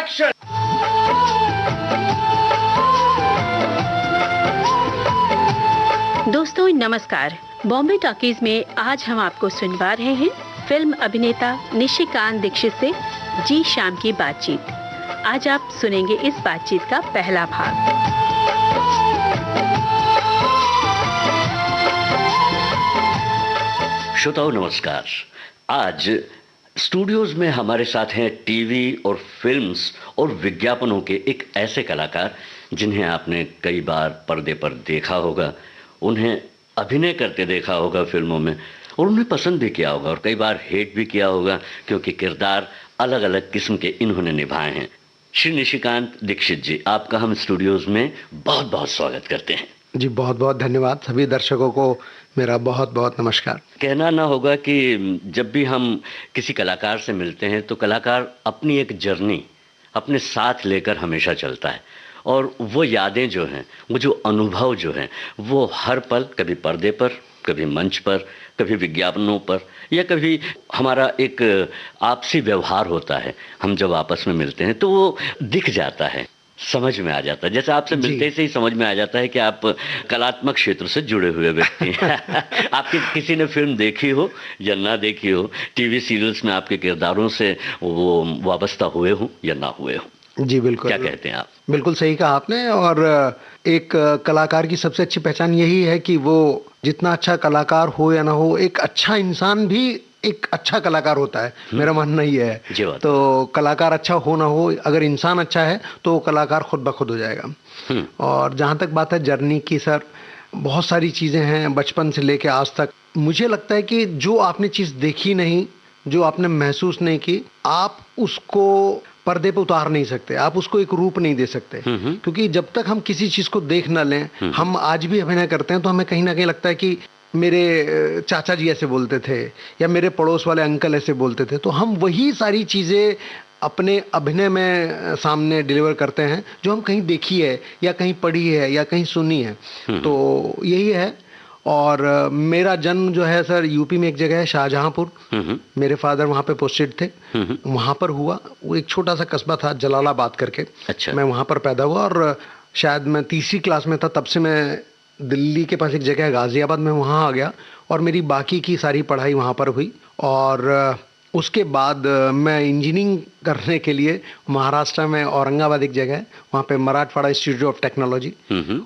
Action. दोस्तों नमस्कार। Bombay talkies में आज हम आपको सुनवा रहे हैं फिल्म अभिनेता निशिकांत दीक्षित से जी शाम की बातचीत। आज आप सुनेंगे इस बातचीत का पहला भाग। श्रोताओं नमस्कार। आज स्टूडियोज में हमारे साथ हैं टीवी और फिल्म्स और विज्ञापनों के एक ऐसे कलाकार जिन्हें आपने कई बार पर्दे पर देखा होगा, उन्हें अभिनय करते देखा होगा फिल्मों में, और उन्हें पसंद भी किया होगा और कई बार हेट भी किया होगा, क्योंकि किरदार अलग अलग किस्म के इन्होंने निभाए हैं। श्री निशिकांत दीक्षित जी, आपका हम स्टूडियोज में बहुत बहुत स्वागत करते हैं। जी बहुत बहुत धन्यवाद। सभी दर्शकों को मेरा बहुत बहुत नमस्कार। कहना ना होगा कि जब भी हम किसी कलाकार से मिलते हैं तो कलाकार अपनी एक जर्नी अपने साथ लेकर हमेशा चलता है, और वो यादें जो हैं, वो जो अनुभव जो हैं, वो हर पल कभी पर्दे पर, कभी मंच पर, कभी विज्ञापनों पर, या कभी हमारा एक आपसी व्यवहार होता है, हम जब आपस में मिलते हैं तो वो दिख जाता है, समझ में आ जाता है। जैसे आपसे मिलते से ही समझ में आ जाता है कि आप कलात्मक क्षेत्र से जुड़े हुए व्यक्ति हैं। आपकी किसी ने फिल्म देखी हो या ना देखी हो, टीवी सीरियल्स में आपके किरदारों से वो वाबस्ता हुए हो या ना हुए हो। जी बिल्कुल। क्या कहते हैं आप? बिल्कुल सही कहा आपने। और एक कलाकार की सबसे अच्छी पहचान यही है कि वो जितना अच्छा कलाकार हो या ना हो, एक अच्छा इंसान भी एक अच्छा कलाकार होता है। मेरा मानना ये है। तो कलाकार अच्छा हो ना हो, अगर इंसान अच्छा है तो वो कलाकार खुद ब खुद हो जाएगा। और जहाँ तक बात है जर्नी की, सर बहुत सारी चीज़ें हैं बचपन से लेके आज तक। मुझे लगता है कि जो आपने चीज़ देखी नहीं, जो आपने महसूस नहीं की, आप उसको पर्दे पे उतार नहीं सकते, आप उसको एक रूप नहीं दे सकते। क्योंकि जब तक हम किसी चीज़ को देख ना लें, हम आज भी अभिनय करते हैं तो हमें कहीं ना कहीं लगता है कि मेरे चाचा जी ऐसे बोलते थे या मेरे पड़ोस वाले अंकल ऐसे बोलते थे, तो हम वही सारी चीज़ें अपने अभिनय में सामने डिलीवर करते हैं जो हम कहीं देखी है या कहीं पढ़ी है या कहीं सुनी है। तो यही है। और मेरा जन्म जो है सर यूपी में एक जगह है शाहजहांपुर। मेरे फादर वहाँ पे पोस्टेड थे, वहाँ पर हुआ। वो एक छोटा सा कस्बा था जलालाबाद करके। अच्छा। मैं वहाँ पर पैदा हुआ और शायद मैं तीसरी क्लास में था तब से मैं दिल्ली के पास एक जगह है गाज़ियाबाद में, वहाँ आ गया और मेरी बाकी की सारी पढ़ाई वहाँ पर हुई। और उसके बाद मैं इंजीनियरिंग करने के लिए महाराष्ट्र में औरंगाबाद एक जगह है, वहाँ पे मराठवाड़ा इंस्टीट्यूट ऑफ टेक्नोलॉजी,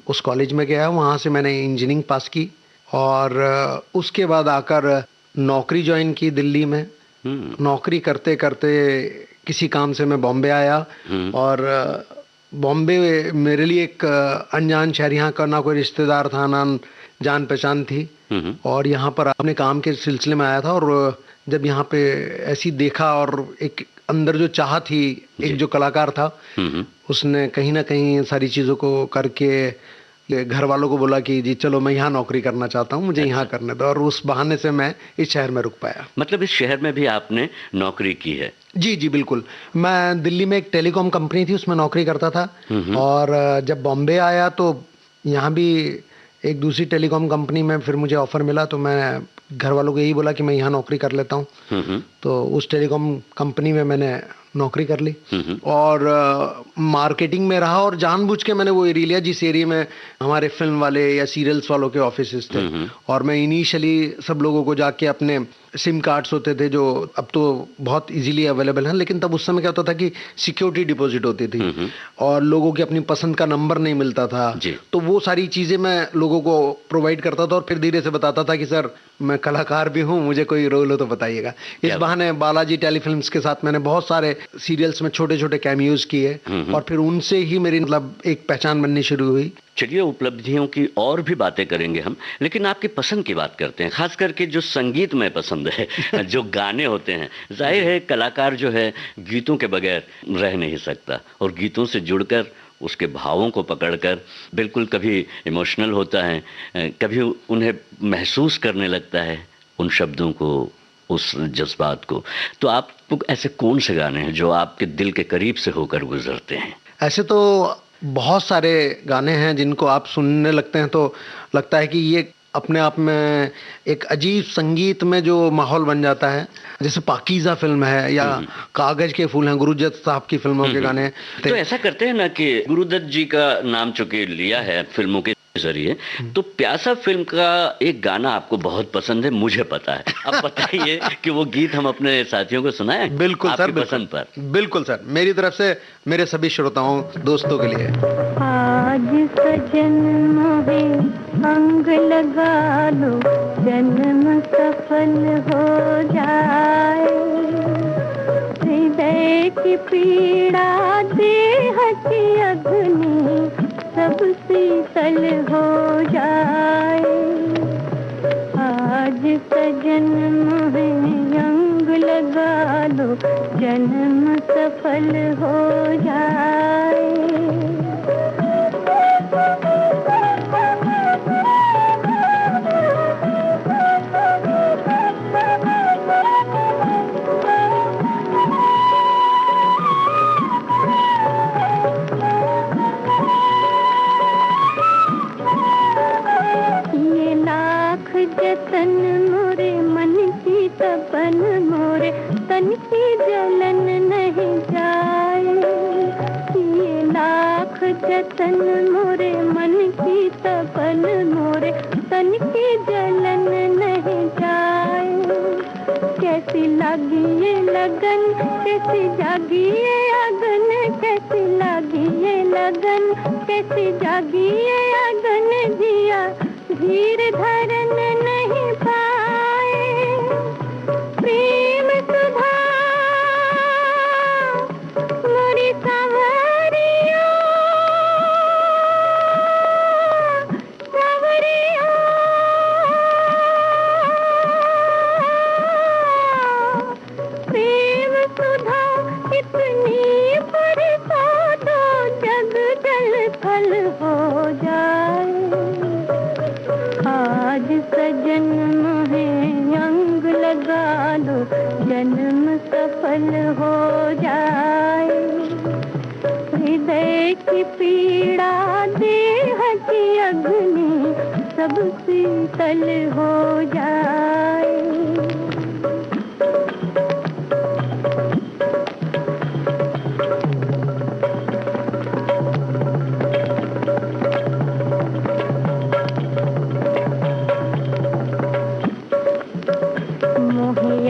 उस कॉलेज में गया। वहाँ से मैंने इंजीनियरिंग पास की और उसके बाद आकर नौकरी ज्वाइन की दिल्ली में। नौकरी करते करते किसी काम से मैं बॉम्बे आया और बॉम्बे मेरे लिए एक अनजान शहर, यहाँ का ना कोई रिश्तेदार था ना जान पहचान थी। और यहाँ पर अपने काम के सिलसिले में आया था और जब यहाँ पे ऐसी देखा और एक अंदर जो चाह थी, एक जो कलाकार था, उसने कहीं ना कहीं सारी चीज़ों को करके घर वालों को बोला कि जी चलो मैं यहाँ नौकरी करना चाहता हूँ, मुझे यहाँ करने दो। और उस बहाने से मैं इस शहर में रुक पाया। मतलब इस शहर में भी आपने नौकरी की है? जी जी बिल्कुल। मैं दिल्ली में एक टेलीकॉम कंपनी थी, उसमें नौकरी करता था। और जब बॉम्बे आया तो यहाँ भी एक दूसरी टेलीकॉम कंपनी में फिर मुझे ऑफर मिला, तो मैं घर वालों को यही बोला कि मैं यहाँ नौकरी कर लेता हूँ। तो उस टेलीकॉम कंपनी में मैंने नौकरी कर ली और मार्केटिंग में रहा। और जानबूझ के मैंने वो एरिया लिया जिस एरिया में हमारे फिल्म वाले या सीरियल्स वालों के ऑफिसेस थे। और मैं इनिशियली सब लोगों को जाके अपने सिम कार्ड्स होते थे जो अब तो बहुत इजीली अवेलेबल हैं, लेकिन तब उस समय क्या होता था कि सिक्योरिटी डिपॉजिट होती थी और लोगों की अपनी पसंद का नंबर नहीं मिलता था। तो वो सारी चीज़ें मैं लोगों को प्रोवाइड करता था और फिर धीरे से बताता था कि सर मैं कलाकार भी हूँ, मुझे कोई रोल हो तो बताइएगा। इस बहाने बालाजी टेलीफिल्म्स के साथ मैंने बहुत सारे सीरियल्स में छोटे छोटे कैमियोज किए और फिर उनसे ही मेरी मतलब एक पहचान बननी शुरू हुई। चलिए उपलब्धियों की और भी बातें करेंगे हम, लेकिन आपकी पसंद की बात करते हैं, खास करके जो संगीतमय पसंद है, जो गाने होते हैं। जाहिर है कलाकार जो है गीतों के बगैर रह नहीं सकता और गीतों से जुड़कर उसके भावों को पकड़कर बिल्कुल कभी इमोशनल होता है, कभी उन्हें महसूस करने लगता है उन शब्दों को, उस जज्बात को। तो आपको ऐसे कौन से गाने हैं जो आपके दिल के करीब से होकर गुजरते हैं? ऐसे तो बहुत सारे गाने हैं जिनको आप सुनने लगते हैं तो लगता है कि ये अपने आप में एक अजीब संगीत में जो माहौल बन जाता है, जैसे पाकीज़ा फिल्म है या कागज के फूल हैं, गुरुदत्त साहब की फिल्मों के गाने। तो ऐसा करते हैं ना कि गुरुदत्त जी का नाम चूंकि लिया है फिल्मों के जरिए, तो प्यासा फिल्म का एक गाना आपको बहुत पसंद है, मुझे पता है। अब बताइए कि वो गीत हम अपने साथियों को सुनाएं। बिल्कुल सर, आपकी पसंद पर। बिल्कुल सर, मेरी तरफ से मेरे सभी श्रोताओं दोस्तों के लिए। आज सजन मोहे अंग लगा लो, जन्म सफल हो जाए, हृदय की पीड़ा देह की अग्नि सब शीतल हो जाए। आज सजन मोहे अंग लगा लो, जन्म सफल हो जाए। जतन मोरे मन की तपन मोरे तन की जलन नहीं जाए, ये लाख जतन मोरे मन की तपन मोरे तन की जलन नहीं जाए। कैसी लगी ये लगन, कैसी जागी ये अगन, कैसी लगी ये लगन, कैसी जागी ये अगन, जिया धीर धरन नहीं पाए। प्रेम सुधा मोरी सांवरिया, सांवरिया, प्रेम सुधा इतनी बरसा दो, जग जल थल हो जाए। आज सजन मोहे अंग लगा लो, जन्म सफल हो जाए, हृदय की पीड़ा देह की अग्नि सब शीतल हो जाए।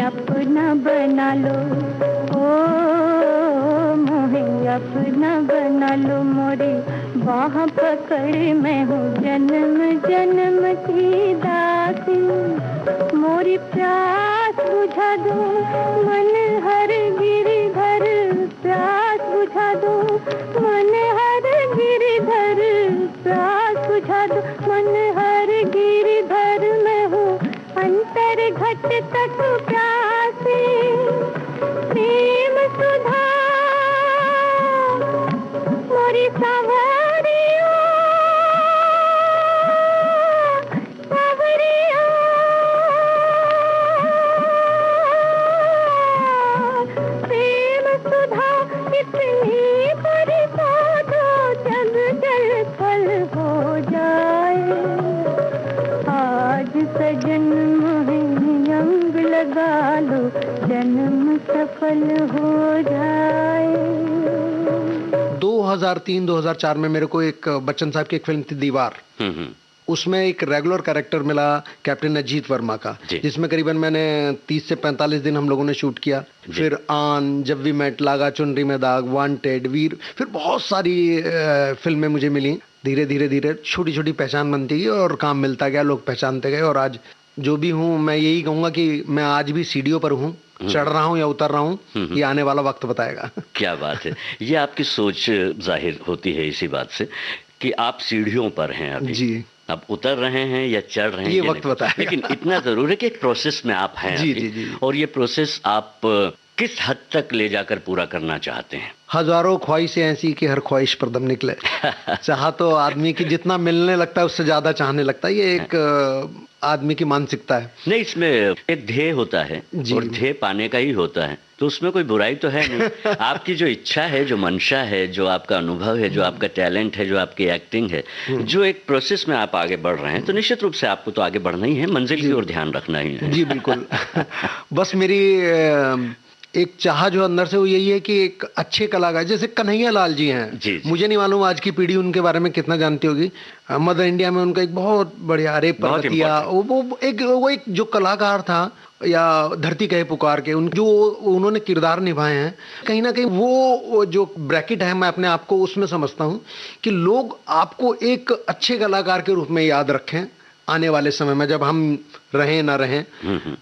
अपना बना लो, ओ मोहे अपना बना लो, मोरी बाह पकड़ मैं हूँ जन्म जन्म की दासी। मोरी प्यास बुझा दो मन हर गिरिधर, प्यास बुझा दो मन हर गिरिधर, प्यास बुझा दो मन हर गिरिधर, मैं हूँ अंतर घट तक प्यासी। प्रेम सुधा मोरी सांवरिया, सांवरिया, प्रेम सुधा इतनी बरसा दो, जग जल थल हो जाए। आज सजन मोहे अंग लगा लो, जन्म सफल हो जाए। 2003-2004 में मेरे को एक बच्चन साहब की एक फिल्म थी दीवार, उसमें एक रेगुलर कैरेक्टर मिला कैप्टन अजीत वर्मा का, जिसमें करीबन मैंने 30 से 45 दिन हम लोगों ने शूट किया। फिर आन, जब वी मेट, लागा चुनरी में दाग, वांटेड, वीर, फिर बहुत सारी फिल्में मुझे मिली। धीरे धीरे धीरे छोटी छोटी पहचान बनती गई और काम मिलता गया, लोग पहचानते गए, और आज जो भी हूँ मैं यही कहूँगा कि मैं आज भी सीढ़ियों पर हूँ, चढ़ रहा हूँ या उतर रहा हूँ, ये आने वाला वक्त बताएगा। क्या बात है, ये आपकी सोच जाहिर होती है इसी बात से कि आप सीढ़ियों पर हैं अभी जी। अब उतर रहे हैं या चढ़ रहे हैं ये वक्त बताएगा, लेकिन इतना जरूर है कि एक प्रोसेस में आप हैं जी, अभी। जी, जी। और ये प्रोसेस आप किस हद तक ले जाकर पूरा करना चाहते हैं? हजारों ख्वाहिशें ऐसी कि हर ख्वाहिश पर दम निकले। चाहा तो आदमी की जितना मिलने लगता है उससे ज्यादा चाहने लगता है। ये एक आदमी की मानसिकता है। नहीं, इसमें एक ध्येय होता है जी। और ध्येय पाने का ही होता है, तो उसमें कोई बुराई तो है नहीं। आपकी जो इच्छा है, जो मंशा है, जो आपका अनुभव है, जो आपका टैलेंट है, जो आपकी एक्टिंग है, जो एक प्रोसेस में आप आगे बढ़ रहे हैं, तो निश्चित रूप से आपको तो आगे बढ़ना ही है, मंजिल की ओर ध्यान रखना ही है। जी बिल्कुल। बस मेरी एक चाह जो अंदर से वो यही है कि एक अच्छे कलाकार जैसे कन्हैया लाल जी हैं। जी, जी। मुझे नहीं मालूम आज की पीढ़ी उनके बारे में कितना जानती होगी। मदर इंडिया में उनका एक बहुत बढ़िया अरे बहुत पर्वतिया, वो एक जो कलाकार था, या धरती कहे पुकार के, उन जो उन्होंने किरदार निभाए हैं, कहीं ना कहीं वो जो ब्रैकेट है, मैं अपने आप को उसमें समझता हूँ कि लोग आपको एक अच्छे कलाकार के रूप में याद रखें आने वाले समय में, जब हम रहें ना रहें।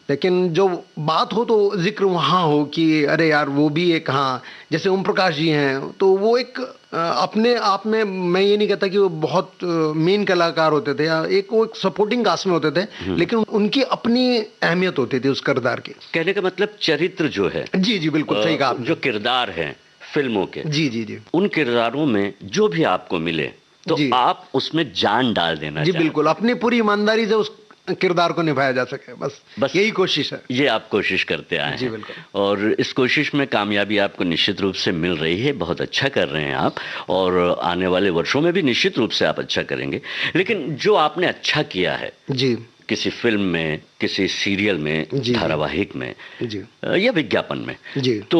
लेकिन जो बात हो तो जिक्र वहाँ हो कि अरे यार वो भी एक, हाँ जैसे ओम प्रकाश जी हैं, तो वो एक अपने आप में, मैं ये नहीं कहता कि वो बहुत मेन कलाकार होते थे, या वो एक सपोर्टिंग कास्ट में होते थे, लेकिन उनकी अपनी अहमियत होती थी उस किरदार की। कहने का मतलब चरित्र जो है, जी जी बिल्कुल सही कहा आपने। जो किरदार है फिल्मों के, जी जी जी, उन किरदारों में जो भी आपको मिले तो आप उसमें जान डाल देना जी बिल्कुल, अपनी पूरी ईमानदारी से उस किरदार को निभाया जा सके, बस यही कोशिश है। ये आप कोशिश करते आए जी हैं, बिल्कुल। और इस कोशिश में कामयाबी आपको निश्चित रूप से मिल रही है। बहुत अच्छा कर रहे हैं आप, और आने वाले वर्षों में भी निश्चित रूप से आप अच्छा करेंगे। लेकिन जो आपने अच्छा किया है जी, किसी फिल्म में, किसी सीरियल में, धारावाहिक में, जी, या विज्ञापन में, जी, तो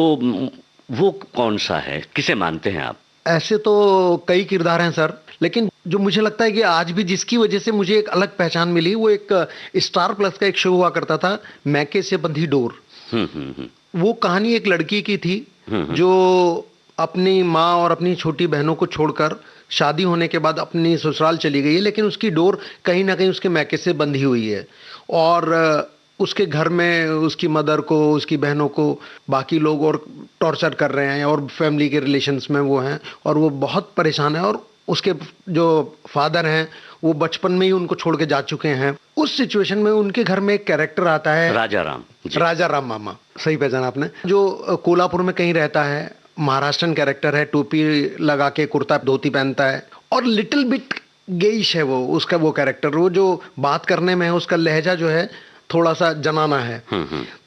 वो कौन सा है, किसे मानते हैं आप? ऐसे तो कई किरदार हैं सर, लेकिन जो मुझे लगता है कि आज भी जिसकी वजह से मुझे एक अलग पहचान मिली, वो एक स्टार प्लस का एक शो हुआ करता था, मैके से बंधी डोर। वो कहानी एक लड़की की थी जो अपनी माँ और अपनी छोटी बहनों को छोड़कर शादी होने के बाद अपनी ससुराल चली गई है, लेकिन उसकी डोर कहीं ना कहीं उसके मैके से बंधी हुई है, और उसके घर में उसकी मदर को, उसकी बहनों को बाकी लोग और टॉर्चर कर रहे हैं, और फैमिली के रिलेशंस में वो हैं, और वो बहुत परेशान है, और उसके जो फादर हैं वो बचपन में ही उनको छोड़ के जा चुके हैं। उस सिचुएशन में उनके घर में एक कैरेक्टर आता है, राजा राम। राजा राम मामा, सही पहचाना आपने, जो कोल्हापुर में कहीं रहता है, महाराष्ट्रन कैरेक्टर है, टोपी लगा के कुर्ता धोती पहनता है, और लिटिल बिट गेइश है वो, उसका वो कैरेक्टर, वो जो बात करने में है, उसका लहजा जो है थोड़ा सा जनाना है।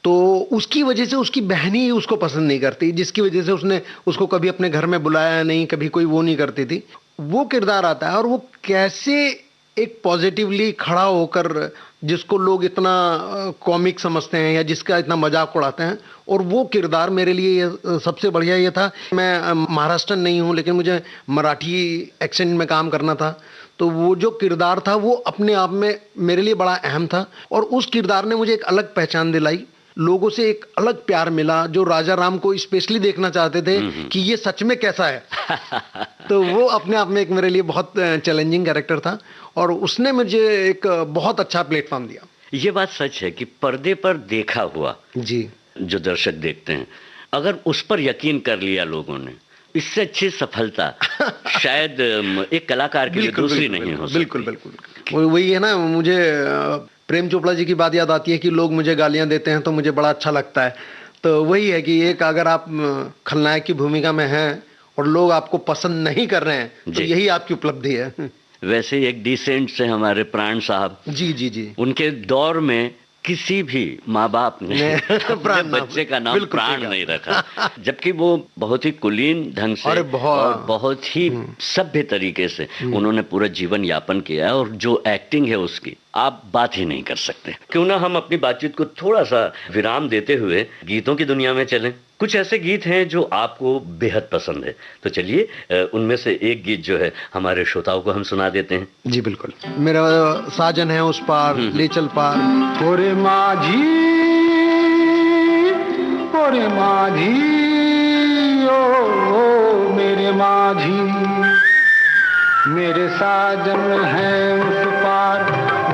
तो उसकी वजह से उसकी बहन ही उसको पसंद नहीं करती, जिसकी वजह से उसने उसको कभी अपने घर में बुलाया नहीं, कभी कोई वो नहीं करती थी। वो किरदार आता है, और वो कैसे एक पॉजिटिवली खड़ा होकर, जिसको लोग इतना कॉमिक समझते हैं या जिसका इतना मजाक उड़ाते हैं, और वो किरदार मेरे लिए सबसे बढ़िया ये था। मैं महाराष्ट्रन नहीं हूँ, लेकिन मुझे मराठी एक्सेंट में काम करना था, तो वो जो किरदार था वो अपने आप में मेरे लिए बड़ा अहम था, और उस किरदार ने मुझे एक अलग पहचान दिलाई, लोगों से एक अलग प्यार मिला, जो राजा राम को स्पेशली देखना चाहते थे कि ये सच में कैसा है। तो वो अपने आप में एक मेरे लिए बहुत चैलेंजिंग कैरेक्टर था, और उसने मुझे एक बहुत अच्छा प्लेटफॉर्म दिया। ये बात सच है कि पर्दे पर देखा हुआ जी, जो दर्शक देखते हैं, अगर उस पर यकीन कर लिया लोगों ने, इससे अच्छी सफलता शायद एक कलाकार के लिए दूसरी नहीं हो सकती। बिल्कुल बिल्कुल, वही है ना, मुझे प्रेम चोपड़ा जी की बात याद आती है कि लोग मुझे गालियां देते हैं तो मुझे बड़ा अच्छा लगता है। तो वही है कि एक अगर आप खलनायक की भूमिका में हैं और लोग आपको पसंद नहीं कर रहे हैं, तो यही आपकी उपलब्धि है। वैसे एक डिसेंट से हमारे प्राण साहब, जी जी जी, उनके दौर में किसी भी माँ बाप ने अपने बच्चे का नाम प्राण नहीं रखा, जबकि वो बहुत ही कुलीन ढंग से और बहुत ही सभ्य तरीके से उन्होंने पूरा जीवन यापन किया है, और जो एक्टिंग है उसकी आप बात ही नहीं कर सकते। क्यों ना हम अपनी बातचीत को थोड़ा सा विराम देते हुए गीतों की दुनिया में चलें। कुछ ऐसे गीत हैं जो आपको बेहद पसंद है, तो चलिए उनमें से एक गीत जो है हमारे श्रोताओं को हम सुना देते हैं। जी बिल्कुल। मेरा साजन है उस पार ले चल पार, ओरे माझी ओ मेरे माझी, मेरे साजन है उस पार,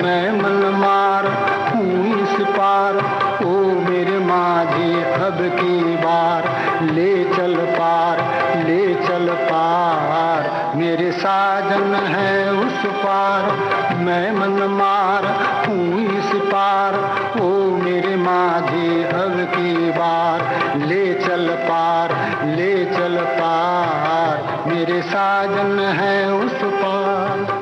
मैं मन मार हूँ इस पार, ओ मेरे माझी अब की बार ले चल पार, ले चल पार, मेरे साजन है उस पार, मैं मन मार हूँ इस पार, ओ मेरे माझी अब की बार ले चल पार, ले चल पार, मेरे साजन है उस पार।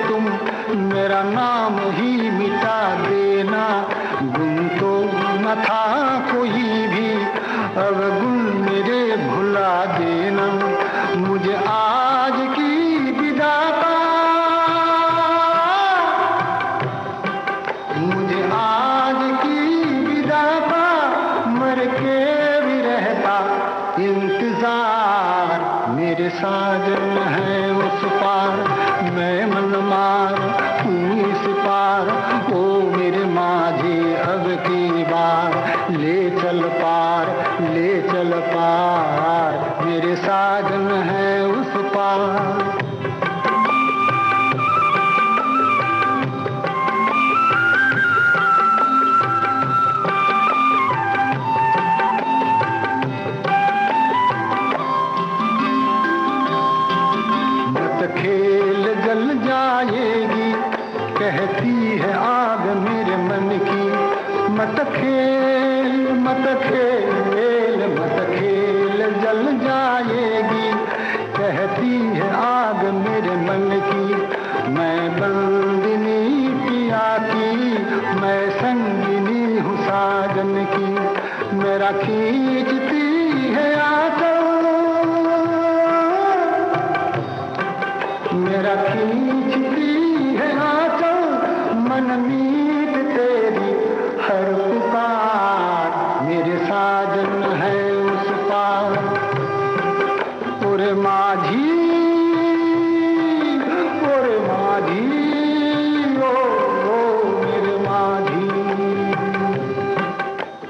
तुम मेरा नाम ही मिटा देना। गुम तो न था कोई भी, अब गुल मेरे भुला देना। मुझे आज की विदा का, मुझे आज की विदा का मर के भी रहता इंतजार। मेरे साजन है उस पार, मैं मनमार तू इस पार। ओ मेरे माझे अब की बार, ले चल पार, ले चल पार। मेरे साजन है उस पार। खेल जल जाएगी कहती है आग मेरे मन की। मत खेल मत खेल मत खेल जल जाएगी कहती है आग मेरे मन की। मैं बंदिनी पिया की, मैं संगिनी हूँ साजन की। मेरा खींचती है आंचल, मेरा खींचती है आंचल। मन मीत तेरी हर पुकार, मेरे साजन है उस पार। ओरे माझी, ओरे माझी, ओ मेरे माझी।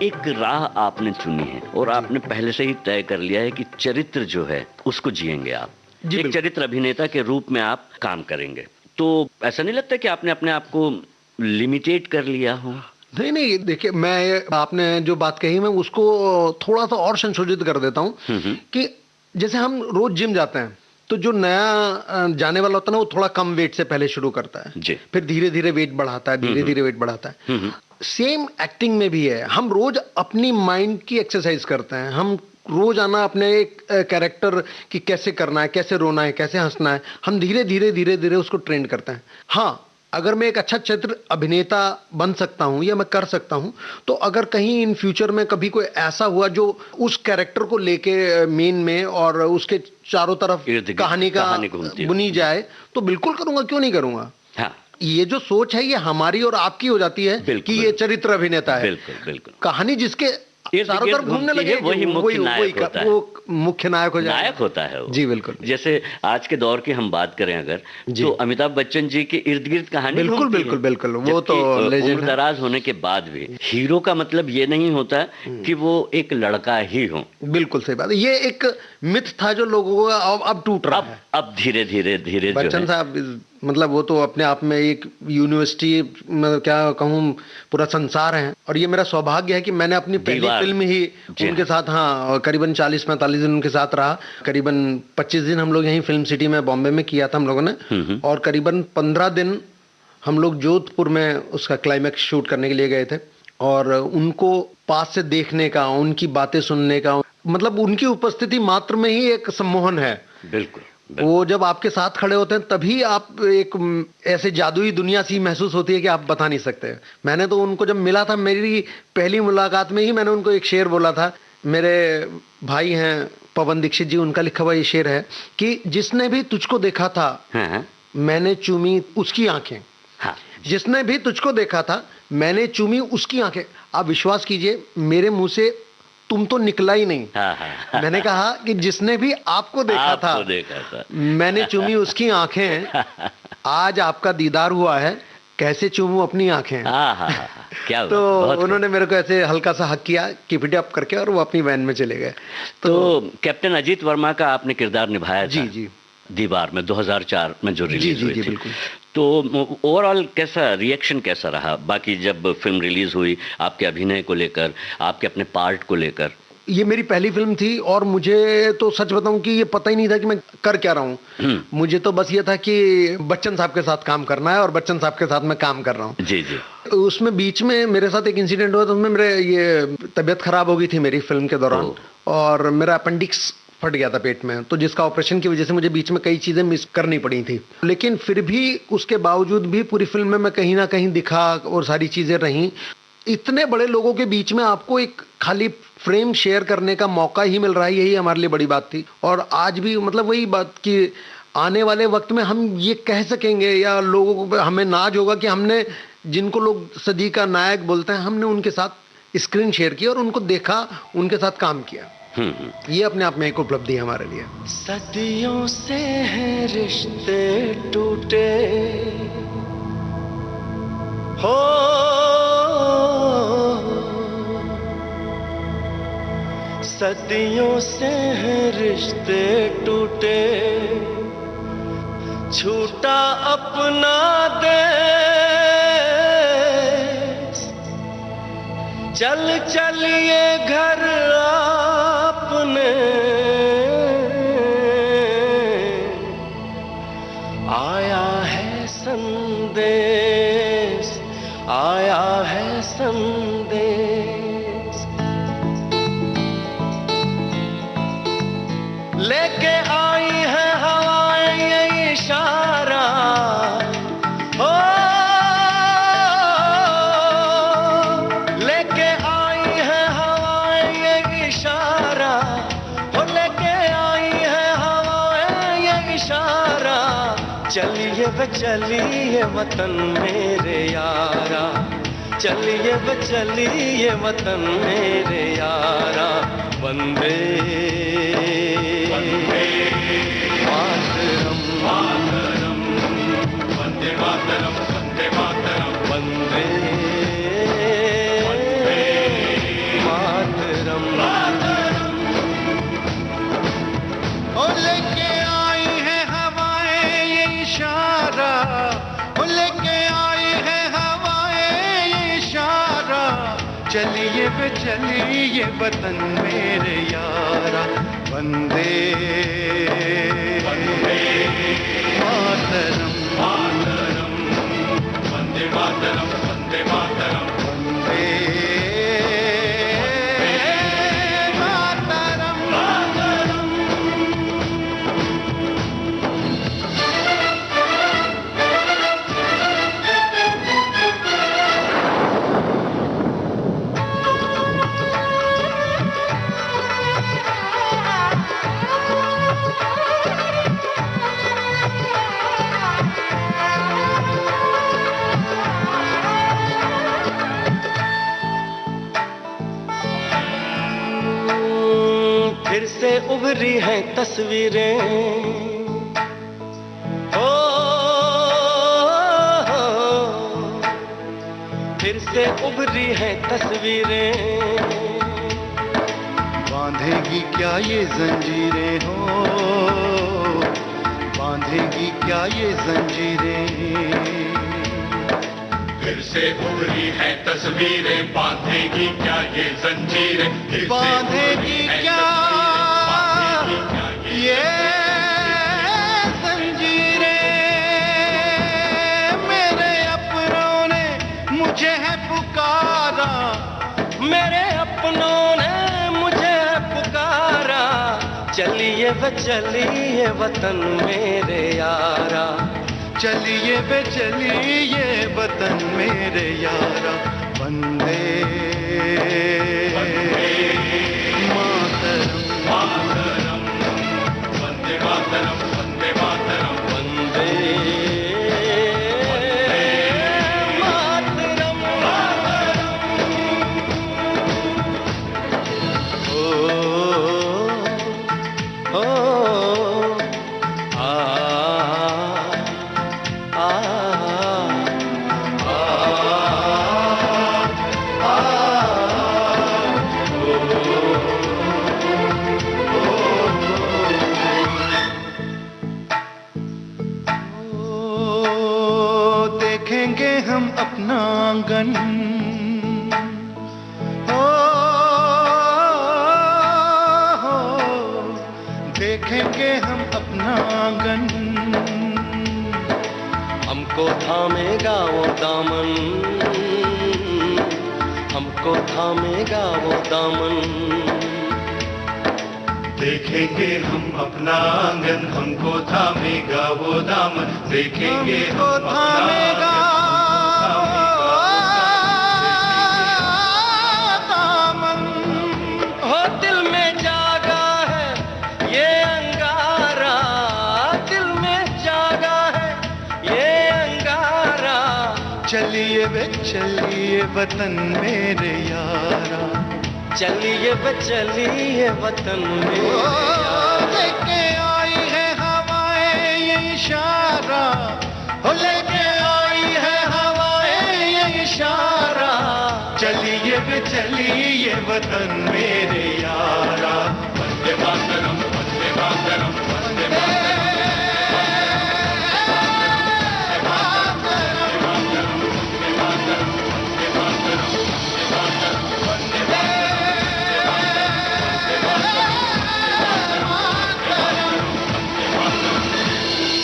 एक राह आपने चुनी है और आपने पहले से ही तय कर लिया है कि चरित्र जो है उसको जिएंगे आप। एक चरित्र अभिनेता के रूप में आप काम करेंगे, तो ऐसा नहीं लगता कि आपने अपने आप को लिमिटेड कर लिया हो? नहीं नहीं, देखिए मैं, आपने जो बात कही मैं उसको थोड़ा सा और संशोधित कर देता हूँ कि जैसे हम रोज जिम जाते हैं तो जो नया जाने वाला होता है ना, वो थोड़ा कम वेट से पहले शुरू करता है जी। फिर धीरे धीरे वेट बढ़ाता है, धीरे धीरे वेट बढ़ाता है। सेम एक्टिंग में भी है, हम रोज अपनी माइंड की एक्सरसाइज करते हैं। हम रोजाना अपने एक कैरेक्टर की कैसे करना है, कैसे रोना है, कैसे हंसना है, हम धीरे धीरे धीरे धीरे उसको ट्रेन करते हैं। हाँ, अगर मैं एक अच्छा चित्र अभिनेता बन सकता हूँ या मैं कर सकता हूँ, तो अगर कहीं इन फ्यूचर में कभी कोई ऐसा हुआ जो उस कैरेक्टर को लेके मेन में और उसके चारों तरफ कहानी बुनी जाए, तो बिल्कुल करूंगा, क्यों नहीं करूंगा। हाँ। ये जो सोच है ये हमारी और आपकी हो जाती है कि ये चरित्र अभिनेता है। बिल्कुल बिल्कुल। कहानी जिसके चारों तरफ घूमने लगे वही मुख्य नायक होता है, वो मुख्य नायक हो जाए, नायक होता है वो। जी बिल्कुल। जैसे आज के दौर की हम बात करें अगर, तो अमिताभ बच्चन जी के इर्द गिर्द कहानी बिल्कुल बिल्कुल बिल्कुल, वो तो लेजेंड है। दराज होने के बाद भी हीरो का मतलब ये नहीं होता कि वो एक लड़का ही हो। बिल्कुल सही बात है, ये एक मिथ था जो लोगों का अब टूट रहा है। अब धीरे धीरे धीरे बच्चन साहब मतलब वो तो अपने आप में एक यूनिवर्सिटी में, क्या कहूँ, पूरा संसार है। और ये मेरा सौभाग्य है कि मैंने अपनी पहली फिल्म ही उनके साथ, हाँ, करीबन 40-45 दिन उनके साथ रहा। करीबन 25 दिन हम लोग यहीं फिल्म सिटी में बॉम्बे में किया था हम लोगों ने, और करीबन 15 दिन हम लोग जोधपुर में उसका क्लाइमैक्स शूट करने के लिए गए थे। और उनको पास से देखने का, उनकी बातें सुनने का, मतलब उनकी उपस्थिति मात्र में ही एक सम्मोहन है। बिल्कुल। वो जब आपके साथ खड़े होते हैं तभी आप एक ऐसे जादुई दुनिया सी महसूस होती है कि आप बता नहीं सकते। मैंने तो उनको जब मिला था, मेरी पहली मुलाकात में ही मैंने उनको एक शेर बोला था। मेरे भाई हैं पवन दीक्षित जी, उनका लिखा हुआ ये शेर है कि जिसने भी तुझको देखा था मैंने चूमी उसकी आंखें। हाँ। जिसने भी तुझको देखा था मैंने चूमी उसकी आंखें। आप विश्वास कीजिए, मेरे मुंह से तुम तो निकला ही नहीं। मैंने कहा कि जिसने भी आपको देखा था मैंने चूमी उसकी आंखें। आज आपका दीदार हुआ है, कैसे चूमूं अपनी आंखें। क्या तो उन्होंने मेरे को ऐसे हल्का सा हक किया, कीप इट अप करके, और वो अपनी वैन में चले गए। तो कैप्टन अजीत वर्मा का आपने किरदार निभाया जी जी दीवार में 2004 में जो रिलीज हुई थी। बिल्कुल। तो ओवरऑल कैसा रिएक्शन कैसा रहा बाकी जब फिल्म रिलीज हुई, आपके अभिनय को लेकर, आपके अपने पार्ट को लेकर? ये मेरी पहली फिल्म थी और मुझे तो सच बताऊं कि ये पता ही नहीं था कि मैं कर क्या रहा हूँ। मुझे तो बस ये था कि बच्चन साहब के साथ काम करना है और बच्चन साहब के साथ मैं काम कर रहा हूँ। जी जी। उसमें बीच में मेरे साथ एक इंसिडेंट हुआ, तो उसमें मेरे ये तबीयत खराब हो गई थी मेरी फिल्म के दौरान, और मेरा अपेंडिक्स फट गया था पेट में, तो जिसका ऑपरेशन की वजह से मुझे बीच में कई चीज़ें मिस करनी पड़ी थी। लेकिन फिर भी उसके बावजूद भी पूरी फिल्म में मैं कहीं ना कहीं दिखा और सारी चीज़ें रहीं। इतने बड़े लोगों के बीच में आपको एक खाली फ्रेम शेयर करने का मौका ही मिल रहा है, यही हमारे लिए बड़ी बात थी। और आज भी मतलब वही बात कि आने वाले वक्त में हम ये कह सकेंगे या लोगों को हमें नाज होगा कि हमने जिनको लोग सदी का नायक बोलते हैं, हमने उनके साथ स्क्रीन शेयर की और उनको देखा, उनके साथ काम किया। ये अपने आप में एक उपलब्धि है हमारे लिए। सदियों से हैं रिश्ते टूटे हो, सदियों से हैं रिश्ते टूटे, छूटा अपना देश, चल चलिए घर आपने, आया है संदेश, आया है संदेश, लेके आई है हवाएं ये इशारा हो, लेके आई है हवाएं ये इशारा हो, लेके आई है हवाएं ये इशारा, चलिए वे चलिए वतन मेरे यारा, चलिए वे चलिए वतन मेरे यारा, वंदे मातरम, मातरम, वंदे मातरम, वंदे मातरम, वंदे मातरम, मातरम। ओ लेके आई है हवाएं ये इशारा, ओ लेके आई है हवाएं ये इशारा, चलिए वे चलिए वतन मेरे यारा, वंदे मातरम, मातरम, वंदे मातरम, वंदे मातरम, वंदे मातरम, मातरम। फिर से उभरी हैं तस्वीरें हो, फिर से उभरी हैं तस्वीरें, बांधेगी क्या ये जंजीरें हो, बांधेगी क्या ये जंजीरें, फिर से उभरी है तस्वीरें, बांधेगी क्या ये जंजीरें, फिर से बांधेगी उभरी है क्या तस्वीरें, ये जंजीरें, मेरे अपनों ने मुझे है पुकारा, मेरे अपनों ने मुझे पुकारा, चलिए वे चलिए वतन मेरे यारा, चलिए वे चलिए वतन मेरे यारा, वंदे मातरम, मातरम, वंदे मातरम, वंदे मातरम, वंदे मातरम, मातरम। ओ, ओ, देखेंगे हम अपना आंगन, देखेंगे हम अपना आंगन, हमको थामेगा वो दामन, हमको थामेगा वो दामन, देखेंगे हम अपना आंगन, हमको थामेगा वो दामन, देखेंगे हम थामेगा दामन। हो दिल में जागा है ये अंगारा, दिल में जागा है ये अंगारा। चलिए वे चलिए वतन मेरे यारा, चलिए वे चलिए वतन में। लेके आई है हवाएं ये इशारा, हो लेके आई है हवाएं ये इशारा। चलिए वे चलिए वतन मेरे यारा। वंदे मातरम, वंदे मातरम, वंदे मातरम।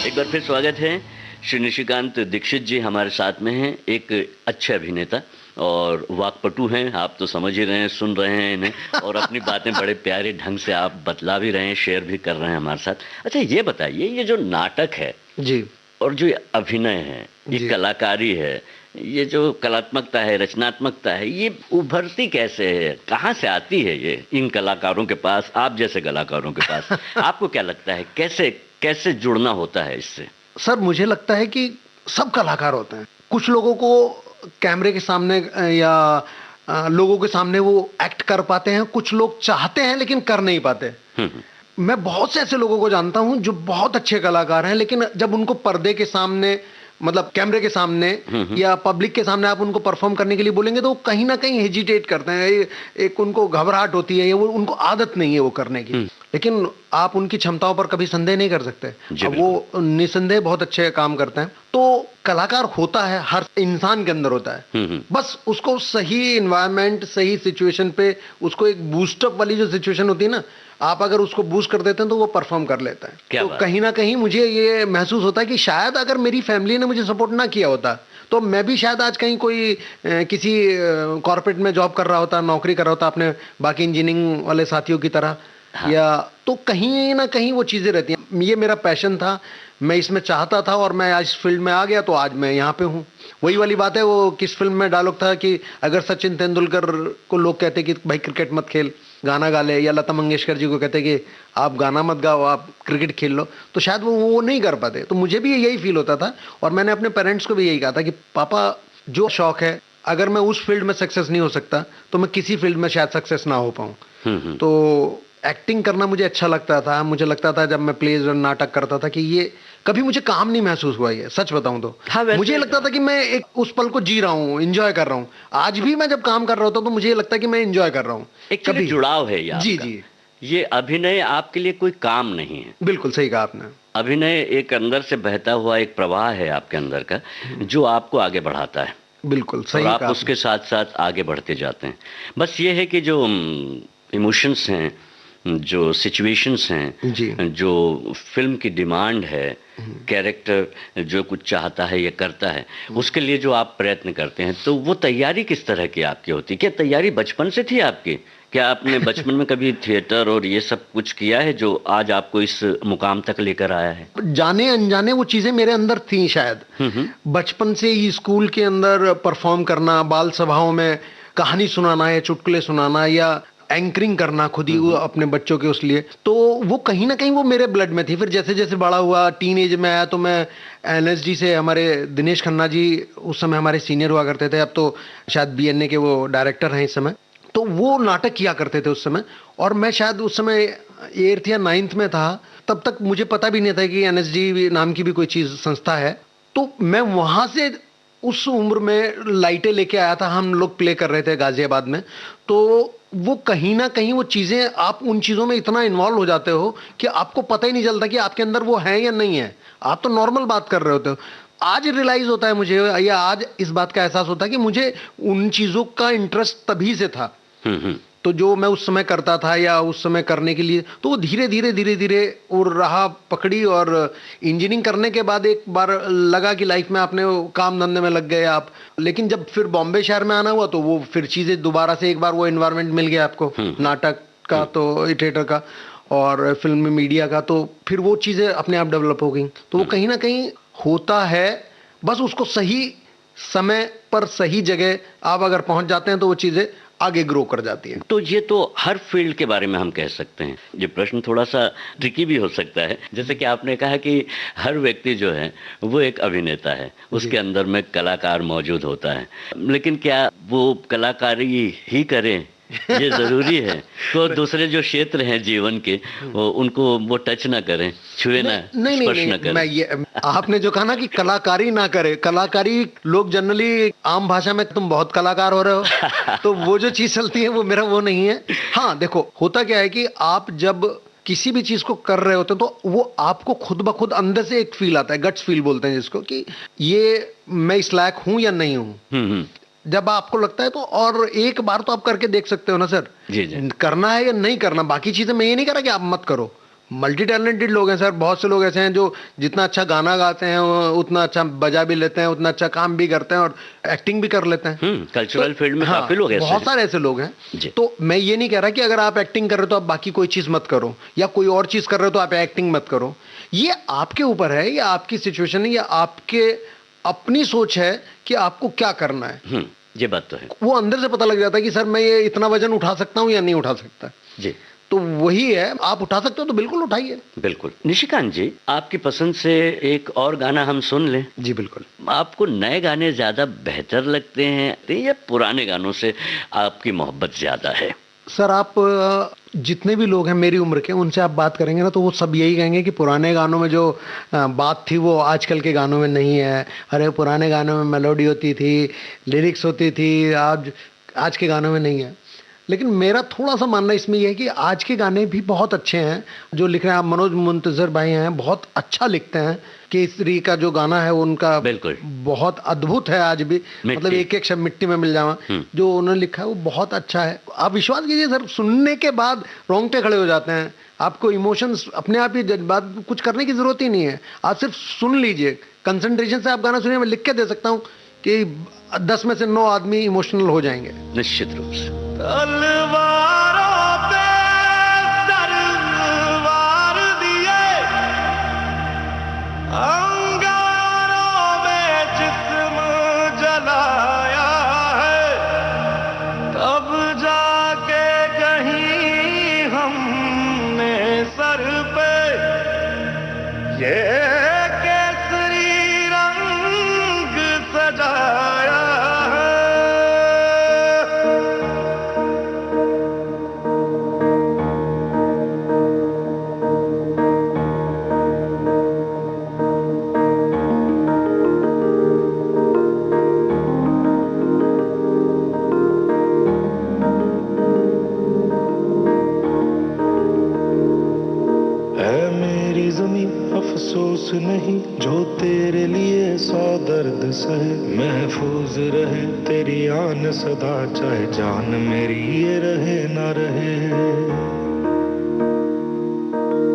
एक बार फिर स्वागत है। श्री निशिकांत दीक्षित जी हमारे साथ में हैं, एक अच्छे अभिनेता और वाक्पटु हैं। आप तो समझ ही रहे हैं, सुन रहे हैं इन्हें, और अपनी बातें बड़े प्यारे ढंग से आप बतला भी रहे हैं, शेयर भी कर रहे हैं हमारे साथ। अच्छा, ये बताइए, ये जो नाटक है जी और जो अभिनय है, ये जी। कलाकारी है, ये जो कलात्मकता है, रचनात्मकता है, ये उभरती कैसे है, कहाँ से आती है ये इन कलाकारों के पास, आप जैसे कलाकारों के पास? आपको क्या लगता है, कैसे कैसे जुड़ना होता है इससे? सर, मुझे लगता है कि सब कलाकार होते हैं। कुछ लोगों को कैमरे के सामने या लोगों के सामने वो एक्ट कर पाते हैं, कुछ लोग चाहते हैं लेकिन कर नहीं पाते। मैं बहुत से ऐसे लोगों को जानता हूं जो बहुत अच्छे कलाकार हैं, लेकिन जब उनको पर्दे के सामने, मतलब कैमरे के सामने या पब्लिक के सामने आप उनको परफॉर्म करने के लिए बोलेंगे तो वो कहीं ना कहीं हेजिटेट करते हैं। एक उनको घबराहट होती है, वो उनको आदत नहीं है वो करने की। लेकिन आप उनकी क्षमताओं पर कभी संदेह नहीं कर सकते। अब वो निसंदेह बहुत अच्छे काम करते हैं। तो कलाकार होता है, हर इंसान के अंदर होता है। बस उसको सही एनवायरनमेंट, सही सिचुएशन पे, उसको एक बूस्टअप वाली जो सिचुएशन होती है ना, आप अगर उसको बूस्ट कर देते हैं तो वो परफॉर्म कर लेता है। तो कहीं ना कहीं मुझे ये महसूस होता है कि शायद अगर मेरी फैमिली ने मुझे सपोर्ट ना किया होता तो मैं भी शायद आज कहीं कोई किसी कॉर्पोरेट में जॉब कर रहा होता, नौकरी कर रहा होता अपने बाकी इंजीनियरिंग वाले साथियों की तरह। हाँ। या तो कहीं ना कहीं वो चीज़ें रहती हैं। ये मेरा पैशन था, मैं इसमें चाहता था और मैं आज इस फील्ड में आ गया तो आज मैं यहाँ पे हूँ। वही वाली बात है, वो किस फिल्म में डायलॉग था कि अगर सचिन तेंदुलकर को लोग कहते कि भाई क्रिकेट मत खेल, गाना गा ले, या लता मंगेशकर जी को कहते कि आप गाना मत गाओ, आप क्रिकेट खेल लो, तो शायद वो नहीं कर पाते। तो मुझे भी यही फील होता था और मैंने अपने पेरेंट्स को भी यही कहा था कि पापा, जो शौक है, अगर मैं उस फील्ड में सक्सेस नहीं हो सकता तो मैं किसी फील्ड में शायद सक्सेस ना हो पाऊँ। तो एक्टिंग करना मुझे अच्छा लगता था। मुझे लगता था जब मैं प्लेज और नाटक करता था कि ये कभी मुझे काम नहीं महसूस हुआ। ये सच बताऊं तो मुझे लगता था कि मैं एक उस पल को जी रहा हूँ, एंजॉय कर रहा हूँ। आज भी मैं जब काम कर रहा होता तो मुझे लगता है कि मैं एंजॉय कर रहा हूँ। एक कभी जुड़ाव है यार। जी जी। ये अभिनय आपके लिए कोई काम नहीं है। बिल्कुल सही कहा आपने। अभिनय एक अंदर से बहता हुआ एक प्रवाह है आपके अंदर का, जो आपको आगे बढ़ाता है। बिल्कुल सही। और आप उसके साथ साथ आगे बढ़ते जाते हैं। बस ये है कि जो इमोशंस हैं, जो सिचुएशंस हैं, जो फिल्म की डिमांड है, कैरेक्टर जो कुछ चाहता है ये करता है, उसके लिए जो आप प्रयत्न करते हैं, तो वो तैयारी किस तरह की आपकी होती है? क्या तैयारी बचपन से थी आपकी? क्या आपने बचपन में कभी थिएटर और ये सब कुछ किया है जो आज आपको इस मुकाम तक लेकर आया है? जाने अनजाने वो चीजें मेरे अंदर थी शायद। बचपन से ही स्कूल के अंदर परफॉर्म करना, बाल सभाओं में कहानी सुनाना या चुटकुले सुनाना या एंकरिंग करना खुद ही अपने बच्चों के उस लिए, तो वो कहीं ना कहीं वो मेरे ब्लड में थी। फिर जैसे जैसे बड़ा हुआ, टीन एज में आया, तो मैं एनएसडी से, हमारे दिनेश खन्ना जी उस समय हमारे सीनियर हुआ करते थे, अब तो शायद बीएनए के वो डायरेक्टर हैं इस समय, तो वो नाटक किया करते थे उस समय। और मैं शायद उस समय 8th या 9th में था, तब तक मुझे पता भी नहीं था कि एनएसडी नाम की भी कोई चीज़, संस्था है। तो मैं वहाँ से उस उम्र में लाइटें लेके आया था, हम लोग प्ले कर रहे थे गाजियाबाद में। तो वो कहीं ना कहीं वो चीज़ें, आप उन चीज़ों में इतना इन्वॉल्व हो जाते हो कि आपको पता ही नहीं चलता कि आपके अंदर वो है या नहीं है। आप तो नॉर्मल बात कर रहे होते हो। आज रियलाइज होता है मुझे, या आज इस बात का एहसास होता है कि मुझे उन चीज़ों का इंटरेस्ट तभी से था। तो जो मैं उस समय करता था या उस समय करने के लिए, तो वो धीरे धीरे और राह पकड़ी। और इंजीनियरिंग करने के बाद एक बार लगा कि लाइफ में आपने काम धंधे में लग गए आप। लेकिन जब फिर बॉम्बे शहर में आना हुआ तो वो फिर चीज़ें दोबारा से एक बार वो एनवायरनमेंट मिल गया आपको, नाटक का तो थिएटर का। और फिल्म मीडिया का, तो फिर वो चीज़ें अपने आप डेवलप हो गई। तो वो कहीं ना कहीं होता है, बस उसको सही समय पर सही जगह आप अगर पहुंच जाते हैं तो वो चीज़ें आगे ग्रो कर जाती है। तो ये तो हर फील्ड के बारे में हम कह सकते हैं। ये प्रश्न थोड़ा सा ट्रिकी भी हो सकता है, जैसे कि आपने कहा कि हर व्यक्ति जो है वो एक अभिनेता है, उसके अंदर में कलाकार मौजूद होता है, लेकिन क्या वो कलाकारी ही करे, ये जरूरी है? तो दूसरे जो क्षेत्र हैं जीवन के, उनको वो टच ना करें, छुए ना, स्पर्श ना करें। मैं ये आपने जो कहा ना कि कलाकारी ना करे, कलाकारी लोग जनरली आम भाषा में तुम बहुत कलाकार हो रहे हो तो वो जो चीज चलती है वो मेरा वो नहीं है। हाँ देखो, होता क्या है कि आप जब किसी भी चीज को कर रहे होते तो वो आपको खुद ब खुद अंदर से एक फील आता है, गट्स फील बोलते हैं जिसको, कि ये मैं इस लायक हूं या नहीं हूं। जब आपको लगता है तो, और एक बार तो आप करके देख सकते हो ना सर, जी। करना है या नहीं करना। बाकी चीजें मैं ये नहीं कह रहा कि आप मत करो, मल्टी टैलेंटेड लोग हैं सर, बहुत से लोग ऐसे हैं जो जितना अच्छा गाना गाते हैं उतना अच्छा बजा भी लेते हैं, उतना अच्छा काम भी करते हैं और एक्टिंग भी कर लेते हैं। कल्चरल फील्ड में काफी लोग ऐसे बहुत सारे ऐसे लोग हैं। तो मैं ये नहीं कह रहा कि अगर आप एक्टिंग कर रहे हो तो आप बाकी कोई चीज मत करो, या कोई और चीज कर रहे हो तो आप एक्टिंग मत करो। ये आपके ऊपर है, या आपकी सिचुएशन है, या आपके अपनी सोच है कि आपको क्या करना है। ये बात तो है। वो अंदर से पता लग जाता है कि सर मैं ये इतना वजन उठा सकता हूं या नहीं उठा सकता जी। तो वही है, आप उठा सकते हो तो बिल्कुल उठाइए। बिल्कुल। निशिकांत जी, आपकी पसंद से एक और गाना हम सुन लें? जी बिल्कुल। आपको नए गाने ज्यादा बेहतर लगते हैं या पुराने गानों से आपकी मोहब्बत ज्यादा है? सर आप जितने भी लोग हैं मेरी उम्र के, उनसे आप बात करेंगे ना तो वो सब यही कहेंगे कि पुराने गानों में जो बात थी वो आजकल के गानों में नहीं है। अरे पुराने गानों में मेलोडी होती थी, लिरिक्स होती थी, आज के गानों में नहीं है। लेकिन मेरा थोड़ा सा मानना इसमें यह है कि आज के गाने भी बहुत अच्छे हैं जो लिख रहे हैं। आप मनोज मुंतजर भाई हैं, बहुत अच्छा लिखते हैं। केसरी का जो गाना है उनका बिल्कुल बहुत अद्भुत है आज भी, मतलब एक एक शब्द मिट्टी में मिल जावा जो उन्होंने लिखा है वो बहुत अच्छा है। आप विश्वास कीजिए सर, सुनने के बाद रोंगटे खड़े हो जाते हैं, आपको इमोशंस अपने आप ही, जज्बात कुछ करने की जरूरत ही नहीं है, आप सिर्फ सुन लीजिए, कंसंट्रेशन से आप गाना सुनिए। मैं लिख के दे सकता हूँ कि 10 में से 9 आदमी इमोशनल हो जाएंगे निश्चित रूप से। तलवारों पे तलवार दिए, अंगारों में जिस्म जलाया है, तब जाके कहीं हमने सर पे ये केसरी रंग सजाया है। अफसोस नहीं जो तेरे लिए 100 दर्द सहे, महफूज रहे तेरी आन सदा, चाहे जान मेरी ये रहे ना रहे।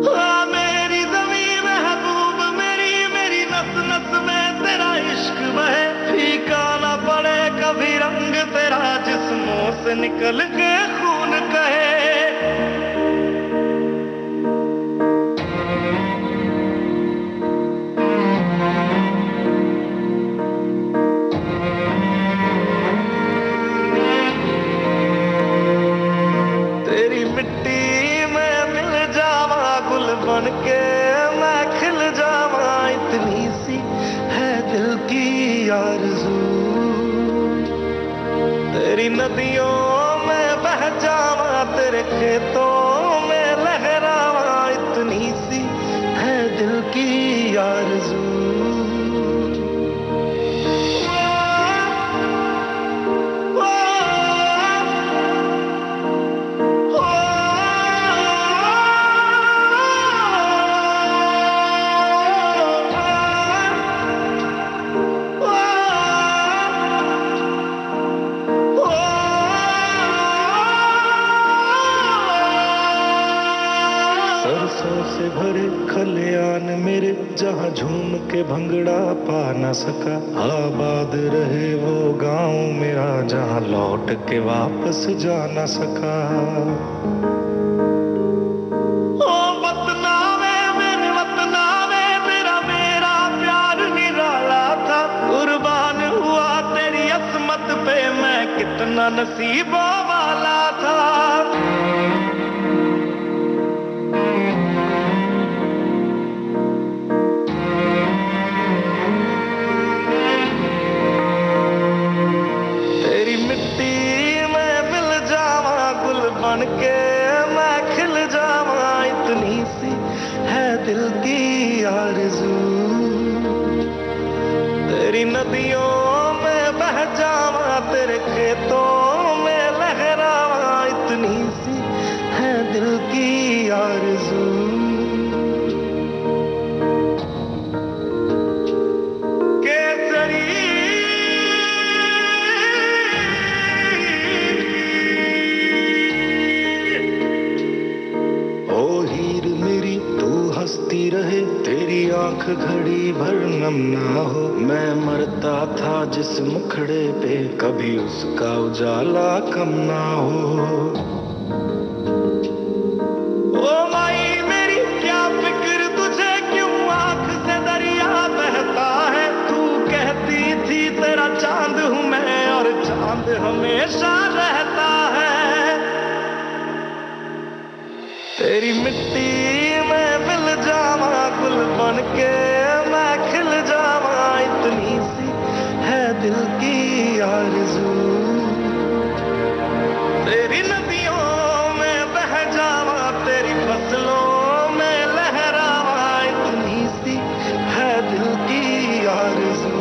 हाँ मेरी ज़मीं महबूब मेरी, मेरी नस नस में तेरा इश्क बहे, फीका ना पड़े कभी रंग तेरा, जिस्मों से निकल के खून कहे। बन के मैं खिल जावा, इतनी सी है दिल की आरज़ू, तेरी नदियों में बह जावा, तेरे खेतों में लहरावा, इतनी सी है दिल की आरज़ू। से भरे खलियान मेरे, जहाँ झूम के भंगड़ा पा न सका, आबाद रहे वो गांव मेरा, जहाँ लौट के वापस जा न सका। इतना नसीबों वाला था। तेरी मिट्टी में मिल जावा, गुल बन के मैं खिल जावा, इतनी सी है दिल की आरज़ू। तेरी नदियों में बह जावा, तेरे खेतों में लहरावा, इतनी सी है दिल की आरज़ू। हंसती रहे तेरी आंख घड़ी भर नम ना हो, मैं मरता था जिस मुखड़े पे कभी उसका उजाला कम ना हो। ओ माई मेरी क्या फिक्र तुझे, क्यों आंख से दरिया बहता है। तू कहती थी तेरा चांद हूँ मैं और चांद हमेशा रहता है। तेरी मिट्टी में मिल जावा, गुल बन के मैं खिल जावा, इतनी सी है दिल की आरज़ू। तेरी नदियों में बह जावा, तेरी फसलों में लहरावा, इतनी सी है दिल की आरज़ू।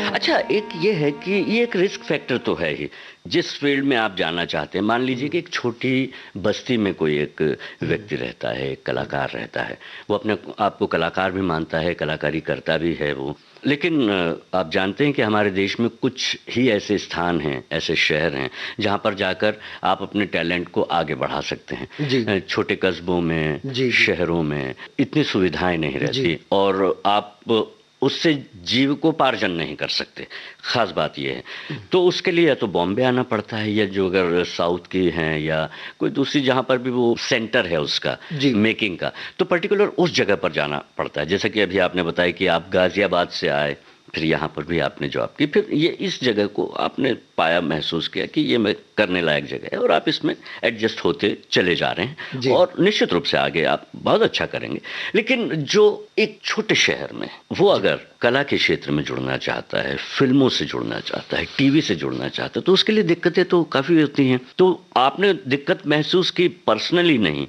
अच्छा, एक ये है कि ये एक रिस्क फैक्टर तो है ही जिस फील्ड में आप जाना चाहते हैं। मान लीजिए कि एक छोटी बस्ती में कोई एक व्यक्ति रहता है, एक कलाकार रहता है, वो अपने आप को कलाकार भी मानता है, कलाकारी करता भी है वो। लेकिन आप जानते हैं कि हमारे देश में कुछ ही ऐसे स्थान हैं, ऐसे शहर हैं जहाँ पर जाकर आप अपने टैलेंट को आगे बढ़ा सकते हैं। छोटे कस्बों में, शहरों में इतनी सुविधाएं नहीं रहती और आप उससे जीविकोपार्जन नहीं कर सकते। ख़ास बात यह है। तो उसके लिए या तो बॉम्बे आना पड़ता है, या जो अगर साउथ की हैं या कोई दूसरी जहाँ पर भी वो सेंटर है उसका मेकिंग का, तो पर्टिकुलर उस जगह पर जाना पड़ता है। जैसे कि अभी आपने बताया कि आप गाज़ियाबाद से आए, फिर यहाँ पर भी आपने जॉब की, फिर ये इस जगह को आपने पाया, महसूस किया कि ये मैं करने लायक जगह है और आप इसमें एडजस्ट होते चले जा रहे हैं और निश्चित रूप से आगे आप बहुत अच्छा करेंगे। लेकिन जो एक छोटे शहर में वो अगर कला के क्षेत्र में जुड़ना चाहता है, फिल्मों से जुड़ना चाहता है, टीवी से जुड़ना चाहता है, तो उसके लिए दिक्कतें तो काफ़ी होती हैं। तो आपने दिक्कत महसूस की पर्सनली नहीं,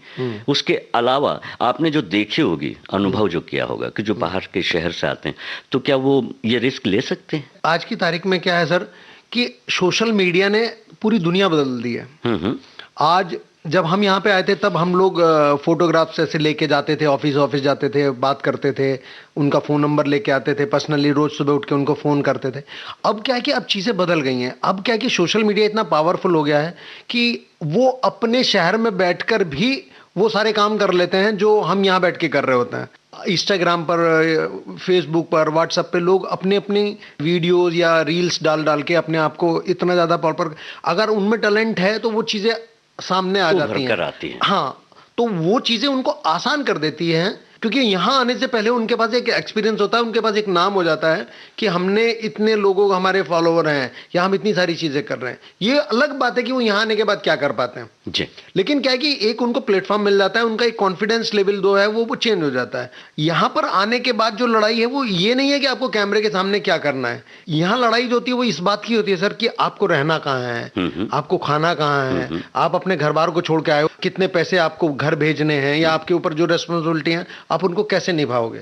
उसके अलावा आपने जो देखी होगी, अनुभव जो किया होगा कि जो बाहर के शहर से आते हैं, तो क्या वो ये रिस्क ले सकते हैं? आज की तारीख में क्या है सर कि सोशल मीडिया ने पूरी दुनिया बदल दी है। आज जब हम यहाँ पे आए थे तब हम लोग फोटोग्राफ्स ऐसे लेके जाते थे, ऑफिस जाते थे, बात करते थे, उनका फ़ोन नंबर लेके आते थे, पर्सनली रोज़ सुबह उठ के उनको फ़ोन करते थे। अब क्या है कि अब चीज़ें बदल गई हैं। अब क्या है कि सोशल मीडिया इतना पावरफुल हो गया है कि वो अपने शहर में बैठकर भी वो सारे काम कर लेते हैं जो हम यहाँ बैठ के कर रहे होते हैं। इंस्टाग्राम पर, फेसबुक पर, व्हाट्सएप पे लोग अपने अपनी वीडियोस या रील्स डाल के अपने आप को इतना ज़्यादा पॉपुलर, अगर उनमें टैलेंट है तो वो चीज़ें सामने आ जाती हैं। हाँ, तो वो चीज़ें उनको आसान कर देती हैं क्योंकि यहाँ आने से पहले उनके पास एक एक्सपीरियंस होता है, उनके पास एक नाम हो जाता है कि हमने इतने लोगों को, हमारे फॉलोवर हैं या हम इतनी सारी चीज़ें कर रहे हैं। ये अलग बात है कि वो यहाँ आने के बाद क्या कर पाते हैं जी। लेकिन क्या है कि एक उनको प्लेटफॉर्म मिल जाता है, उनका एक कॉन्फिडेंस लेवल जो है वो चेंज हो जाता है। यहाँ पर आने के बाद जो लड़ाई है वो ये नहीं है कि आपको कैमरे के सामने क्या करना है। यहाँ लड़ाई जो होती है वो इस बात की होती है सर कि आपको रहना कहाँ है, आपको खाना कहाँ है, आप अपने घर बार को छोड़ के आए हो, कितने पैसे आपको घर भेजने हैं या आपके ऊपर जो रेस्पॉन्सिबिलिटी है आप उनको कैसे निभाओगे,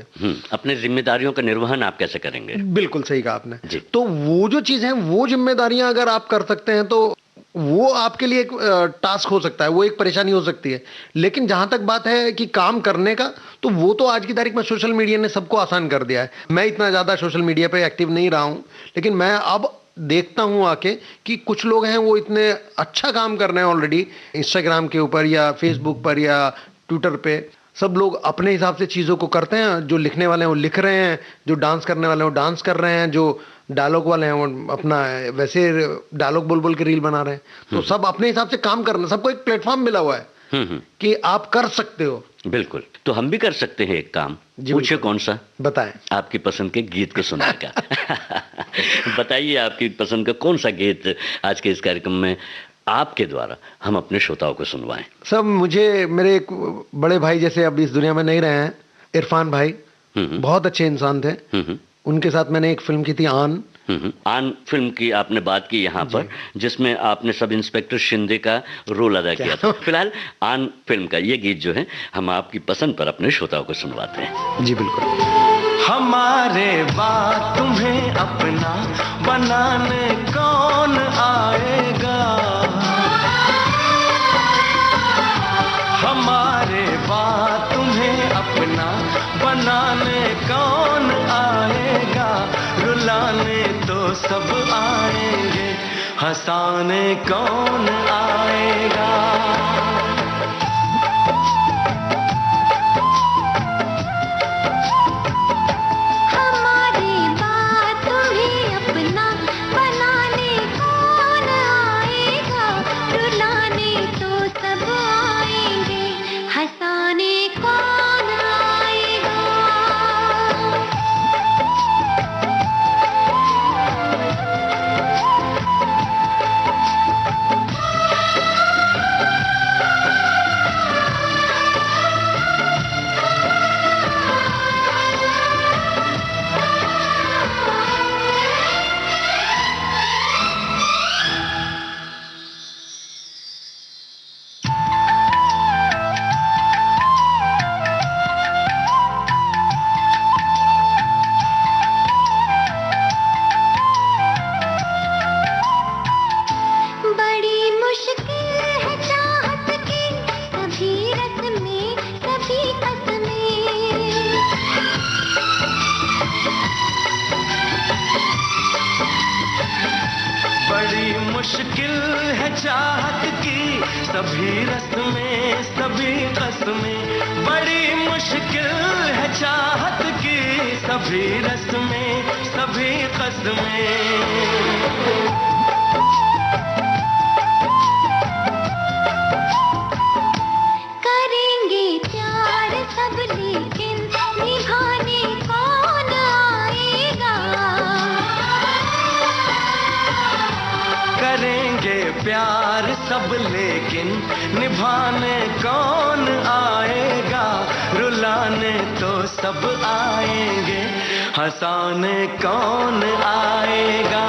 अपने जिम्मेदारियों का निर्वहन आप कैसे करेंगे। बिल्कुल सही कहा आपने। तो वो जो चीज़ है, वो जिम्मेदारियां अगर आप कर सकते हैं तो वो आपके लिए एक टास्क हो सकता है, वो एक परेशानी हो सकती है। लेकिन जहां तक बात है कि काम करने का, तो वो तो आज की तारीख में सोशल मीडिया ने सबको आसान कर दिया है। मैं इतना ज़्यादा सोशल मीडिया पे एक्टिव नहीं रहा हूँ, लेकिन मैं अब देखता हूँ आके कि कुछ लोग हैं वो इतने अच्छा काम कर रहे हैं ऑलरेडी इंस्टाग्राम के ऊपर या फेसबुक पर या ट्विटर पे। सब लोग अपने हिसाब से चीज़ों को करते हैं। जो लिखने वाले हैं वो लिख रहे हैं, जो डांस करने वाले हैं वो डांस कर रहे हैं, जो डायलॉग वाले हैं वो अपना वैसे डायलॉग बोल के रील बना रहे हैं। तो सब अपने हिसाब से काम कर रहे हैं, सबको एक प्लेटफॉर्म मिला हुआ है। कि आप कर सकते हो। बिल्कुल, तो हम भी कर सकते हैं एक काम। पूछे कौन सा? बताएं। आपकी पसंद के गीत को सुनाएगा। बताइए आपकी पसंद का कौन सा गीत आज के इस कार्यक्रम में आपके द्वारा हम अपने श्रोताओं को सुनवाएं। सब मुझे मेरे एक बड़े भाई जैसे अब इस दुनिया में नहीं रहे हैं, इरफान भाई, बहुत अच्छे इंसान थे। उनके साथ मैंने एक फिल्म की थी आन। आन फिल्म की आपने बात की यहाँ पर, जिसमें आपने सब इंस्पेक्टर शिंदे का रोल अदा किया था। फिलहाल आन फिल्म का ये गीत जो है हम आपकी पसंद पर अपने श्रोताओं को सुनवाते हैं। जी बिल्कुल। हमारे बाद तुम्हें अपना बनाने कौन आएगा, हमारे बाद तुम्हें अपना बनाने कौन आएगा, रुलाने तो सब आएंगे, हंसाने कौन आएगा। मुश्किल है चाहत की सभी रस्में सभी कस्में, बड़ी मुश्किल है चाहत की सभी रस्में सभी कस्में। करेंगे प्यार सब लेकिन निभाने कौन आएगा, करेंगे प्यार सब लेकिन निभाने कौन आएगा, रुलाने तो सब आएंगे, हंसाने कौन आएगा।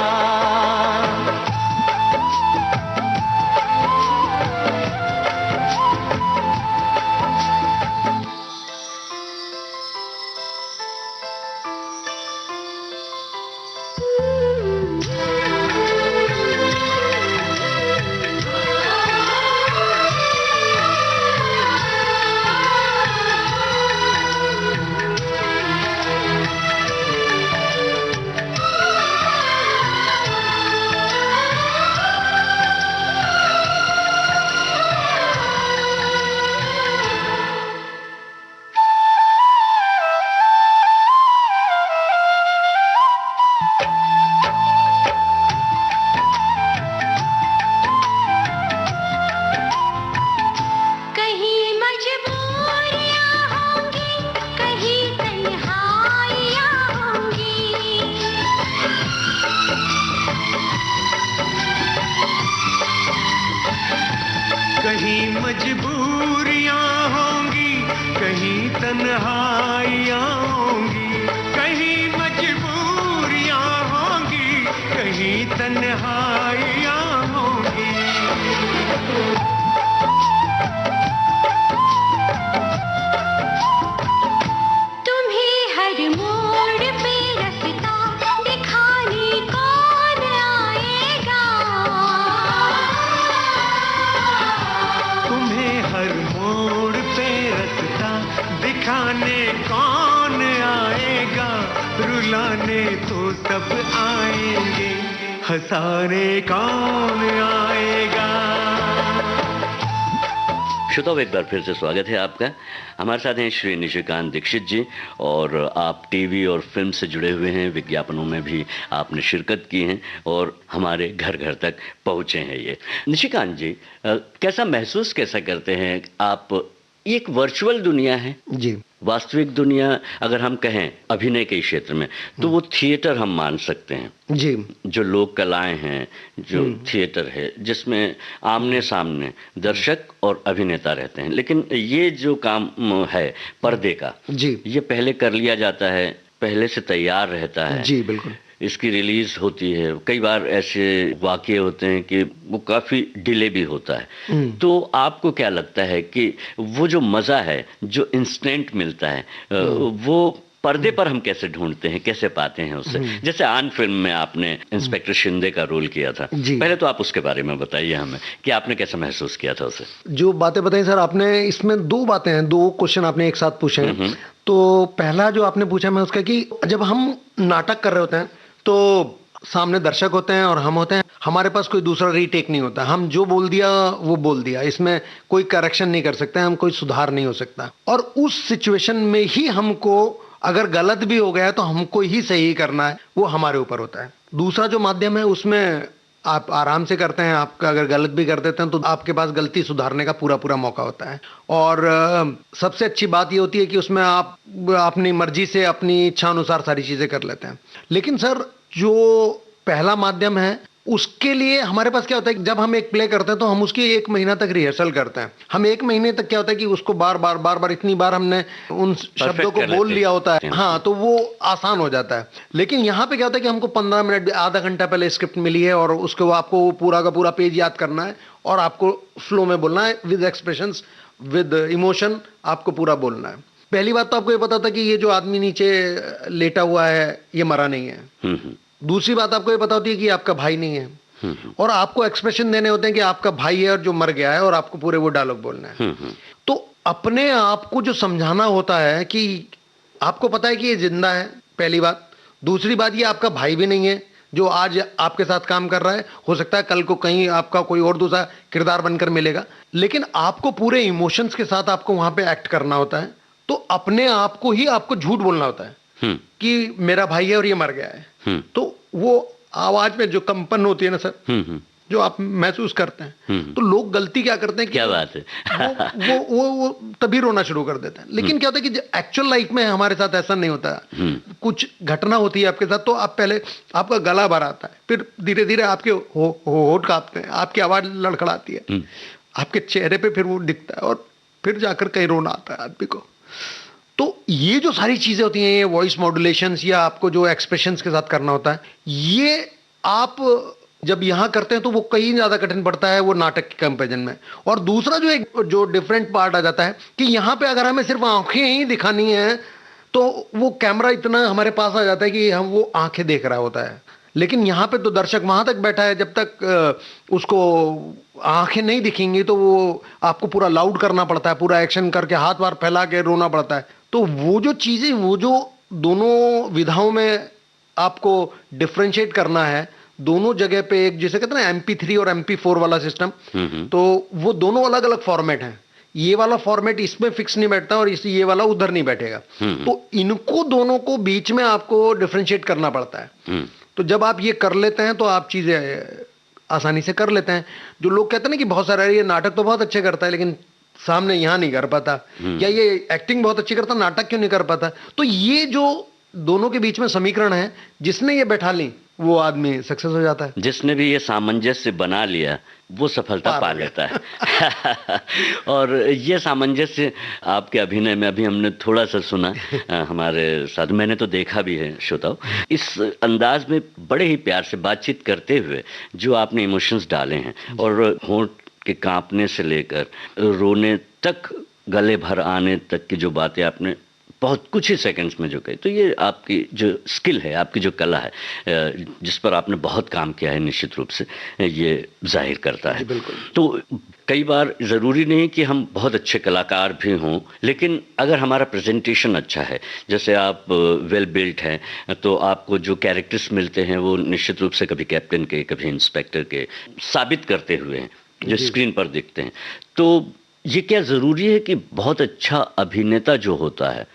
कहीं मजबूरियां होंगी कहीं तन्हाइयां होंगी, कहीं मजबूरियां होंगी कहीं तन्हाइयां होंगी। तुम्हें हर मोड़ पे रास्ता दिखाने कौन आएगा, तुम्हें हर मोड़ पे रास्ता दिखाने कौन आएगा, रुलाने तो सब आएंगे, हंसाने कौन आएगा। श्रोताओं, एक बार फिर से स्वागत है आपका। हमारे साथ हैं श्री निशिकांत दीक्षित जी, और आप टीवी और फिल्म से जुड़े हुए हैं, विज्ञापनों में भी आपने शिरकत की है और हमारे घर घर तक पहुँचे हैं। ये निशिकांत जी, कैसा महसूस कैसा करते हैं आप? एक वर्चुअल दुनिया है जी, वास्तविक दुनिया अगर हम कहें अभिनय के क्षेत्र में, तो वो थिएटर हम मान सकते हैं जी, जो लोक कलाएं हैं, जो थिएटर है जिसमें आमने सामने दर्शक और अभिनेता रहते हैं। लेकिन ये जो काम है पर्दे का, जी, ये पहले कर लिया जाता है, पहले से तैयार रहता है। जी, बिल्कुल। इसकी रिलीज होती है, कई बार ऐसे वाकये होते हैं कि वो काफ़ी डिले भी होता है। तो आपको क्या लगता है कि वो जो मज़ा है, जो इंस्टेंट मिलता है, वो पर्दे पर हम कैसे ढूंढते हैं, कैसे पाते हैं उसे? जैसे आन फिल्म में आपने इंस्पेक्टर शिंदे का रोल किया था, पहले तो आप उसके बारे में बताइए हमें कि आपने कैसा महसूस किया था उसे। जो बातें बताई सर आपने, इसमें दो बातें हैं, दो क्वेश्चन आपने एक साथ पूछे हैं। तो पहला जो आपने पूछा मैं उसका कि जब हम नाटक कर रहे होते हैं तो सामने दर्शक होते हैं और हम होते हैं, हमारे पास कोई दूसरा रीटेक नहीं होता। हम जो बोल दिया वो बोल दिया, इसमें कोई करेक्शन नहीं कर सकते, हम कोई सुधार नहीं हो सकता। और उस सिचुएशन में ही हमको अगर गलत भी हो गया तो हमको ही सही करना है, वो हमारे ऊपर होता है। दूसरा जो माध्यम है उसमें आप आराम से करते हैं, आपका अगर गलत भी कर देते हैं तो आपके पास गलती सुधारने का पूरा पूरा मौका होता है। और सबसे अच्छी बात ये होती है कि उसमें आप अपनी मर्जी से अपनी इच्छा अनुसार सारी चीज़ें कर लेते हैं। लेकिन सर जो पहला माध्यम है उसके लिए हमारे पास क्या होता है कि जब हम एक प्ले करते हैं तो हम उसकी 1 महीना तक रिहर्सल करते हैं। हम 1 महीने तक क्या होता है कि उसको बार बार इतनी बार हमने उन शब्दों को बोल लिया होता है, हाँ, तो वो आसान हो जाता है। लेकिन यहाँ पे क्या होता है कि हमको 15 मिनट आधा घंटा पहले स्क्रिप्ट मिली है और उसको आपको पूरा का पूरा पेज याद करना है और आपको फ्लो में बोलना है, विद एक्सप्रेशंस, विद इमोशन, आपको पूरा बोलना है। पहली बात तो आपको ये पता था कि ये जो आदमी नीचे लेटा हुआ है ये मरा नहीं है। दूसरी बात आपको ये पता होती है कि आपका भाई नहीं है, और आपको एक्सप्रेशन देने होते हैं कि आपका भाई है और जो मर गया है, और आपको पूरे वो डायलॉग बोलना है। तो अपने आप को जो समझाना होता है कि आपको पता है कि ये जिंदा है, पहली बात। दूसरी बात, ये आपका भाई भी नहीं है जो आज आपके साथ काम कर रहा है, हो सकता है कल को कहीं आपका कोई और दूसरा किरदार बनकर मिलेगा, लेकिन आपको पूरे इमोशंस के साथ आपको वहां पे एक्ट करना होता है। तो अपने आप को ही आपको झूठ बोलना होता है कि मेरा भाई है और ये मर गया है। तो वो आवाज में जो कंपन होती है ना सर, जो आप महसूस करते हैं, तो लोग गलती क्या करते हैं कि क्या बात है वो तभी रोना शुरू कर देते हैं। लेकिन क्या होता है कि एक्चुअल लाइफ में हमारे साथ ऐसा नहीं होता। कुछ घटना होती है आपके साथ, तो आप पहले आपका गला भर आता है, फिर धीरे धीरे आपके होठ कांपते हैं, आपकी आवाज लड़खड़ाती है, आपके चेहरे पे फिर वो दिखता है, और फिर जाकर कहीं रोना आता है आदमी को। तो ये जो सारी चीजें होती हैं, ये वॉइस मॉड्यूलेशंस या आपको जो एक्सप्रेशंस के साथ करना होता है, ये आप जब यहाँ करते हैं तो वो कहीं ज्यादा कठिन पड़ता है वो नाटक के कंपैरिजन में। और दूसरा जो डिफरेंट पार्ट आ जाता है कि यहाँ पे अगर हमें सिर्फ आंखें ही दिखानी है तो वो कैमरा इतना हमारे पास आ जाता है कि हम वो आंखें देख रहा होता है। लेकिन यहाँ पे तो दर्शक वहां तक बैठा है, जब तक उसको आंखें नहीं दिखेंगी तो वो आपको पूरा लाउड करना पड़ता है, पूरा एक्शन करके हाथ वार फैला के रोना पड़ता है। तो वो जो चीजें, वो जो दोनों विधाओं में आपको डिफरेंशिएट करना है, दोनों जगह पे एक जिसे कहते हैं ना MP3 और MP4 वाला सिस्टम, तो वो दोनों अलग अलग फॉर्मेट हैं। ये वाला फॉर्मेट इसमें फिक्स नहीं बैठता और ये वाला उधर नहीं बैठेगा। तो इनको दोनों को बीच में आपको डिफरेंशिएट करना पड़ता है। तो जब आप ये कर लेते हैं तो आप चीजें आसानी से कर लेते हैं। जो लोग कहते हैं ना कि बहुत सारे ये नाटक तो बहुत अच्छे करता है लेकिन सामने यहाँ नहीं कर पाता, या ये एक्टिंग बहुत अच्छी करता, नाटक क्यों नहीं कर पाता, तो ये जो दोनों के बीच में समीकरण है, जिसने ये बैठा ली वो आदमी सक्सेस हो जाता है। जिसने भी ये सामंजस्य बना लिया वो सफलता पा लेता है। और ये सामंजस्य आपके अभिनय में अभी हमने थोड़ा सा सुना हमारे साथ, मैंने तो देखा भी है श्रोताओं, इस अंदाज में बड़े ही प्यार से बातचीत करते हुए जो आपने इमोशंस डाले हैं, और होंठ के कांपने से लेकर रोने तक, गले भर आने तक की जो बातें आपने बहुत कुछ ही सेकंड्स में जो कही, तो ये आपकी जो स्किल है, आपकी जो कला है, जिस पर आपने बहुत काम किया है, निश्चित रूप से ये जाहिर करता है। तो कई बार ज़रूरी नहीं कि हम बहुत अच्छे कलाकार भी हों, लेकिन अगर हमारा प्रेजेंटेशन अच्छा है, जैसे आप वेल बिल्ट हैं, तो आपको जो कैरेक्टर्स मिलते हैं वो निश्चित रूप से कभी कैप्टन के, कभी इंस्पेक्टर के साबित करते हुए हैं जो स्क्रीन पर दिखते हैं। तो ये क्या ज़रूरी है कि बहुत अच्छा अभिनेता जो होता है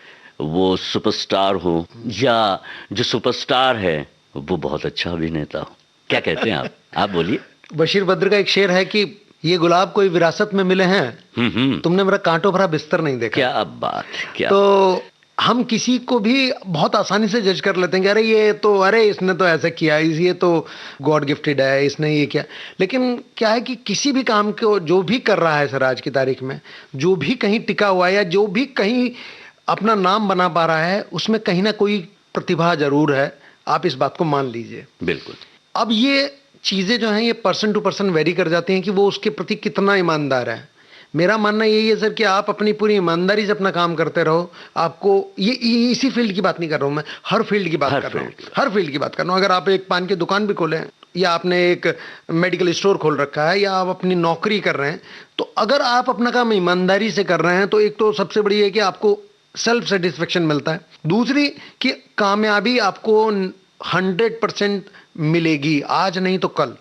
वो सुपरस्टार हो, या जो सुपरस्टार है वो बहुत अच्छा अभिनेता हो? क्या कहते हैं आप बोलिए। बशीर बद्र का एक शेर है कि ये गुलाब कोई विरासत में मिले हैं, तुमने मेरा कांटों भरा बिस्तर नहीं देखा। क्या बात, क्या। तो हम किसी को भी बहुत आसानी से जज कर लेते हैं कि अरे ये तो, अरे इसने तो ऐसा किया, ये तो गॉड गिफ्टेड है, इसने ये किया। लेकिन क्या है कि किसी भी काम को जो भी कर रहा है सर आज की तारीख में, जो भी कहीं टिका हुआ है या जो भी कहीं अपना नाम बना पा रहा है, उसमें कहीं ना कोई प्रतिभा जरूर है। आप इस बात को मान लीजिए। बिल्कुल। अब ये चीज़ें जो हैं ये पर्सन टू पर्सन वेरी कर जाती हैं कि वो उसके प्रति कितना ईमानदार है। मेरा मानना यही है सर कि आप अपनी पूरी ईमानदारी से अपना काम करते रहो। आपको ये इसी फील्ड की बात नहीं कर रहा हूँ मैं, हर फील्ड की बात कर रहा हूँ, हर फील्ड की बात कर रहा हूँ। अगर आप एक पान की दुकान भी खोलें, या आपने एक मेडिकल स्टोर खोल रखा है, या आप अपनी नौकरी कर रहे हैं, तो अगर आप अपना काम ईमानदारी से कर रहे हैं तो एक तो सबसे बड़ी है कि आपको सेल्फ सेटिस्फेक्शन मिलता है। दूसरी कि कामयाबी आपको 100% मिलेगी, आज नहीं तो कल,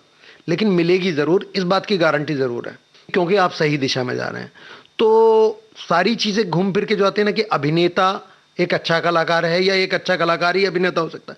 लेकिन मिलेगी ज़रूर, इस बात की गारंटी ज़रूर है, क्योंकि आप सही दिशा में जा रहे हैं। तो सारी चीज़ें घूम फिर के जो आती है ना कि अभिनेता एक अच्छा कलाकार है या एक अच्छा कलाकार ही अभिनेता हो सकता है,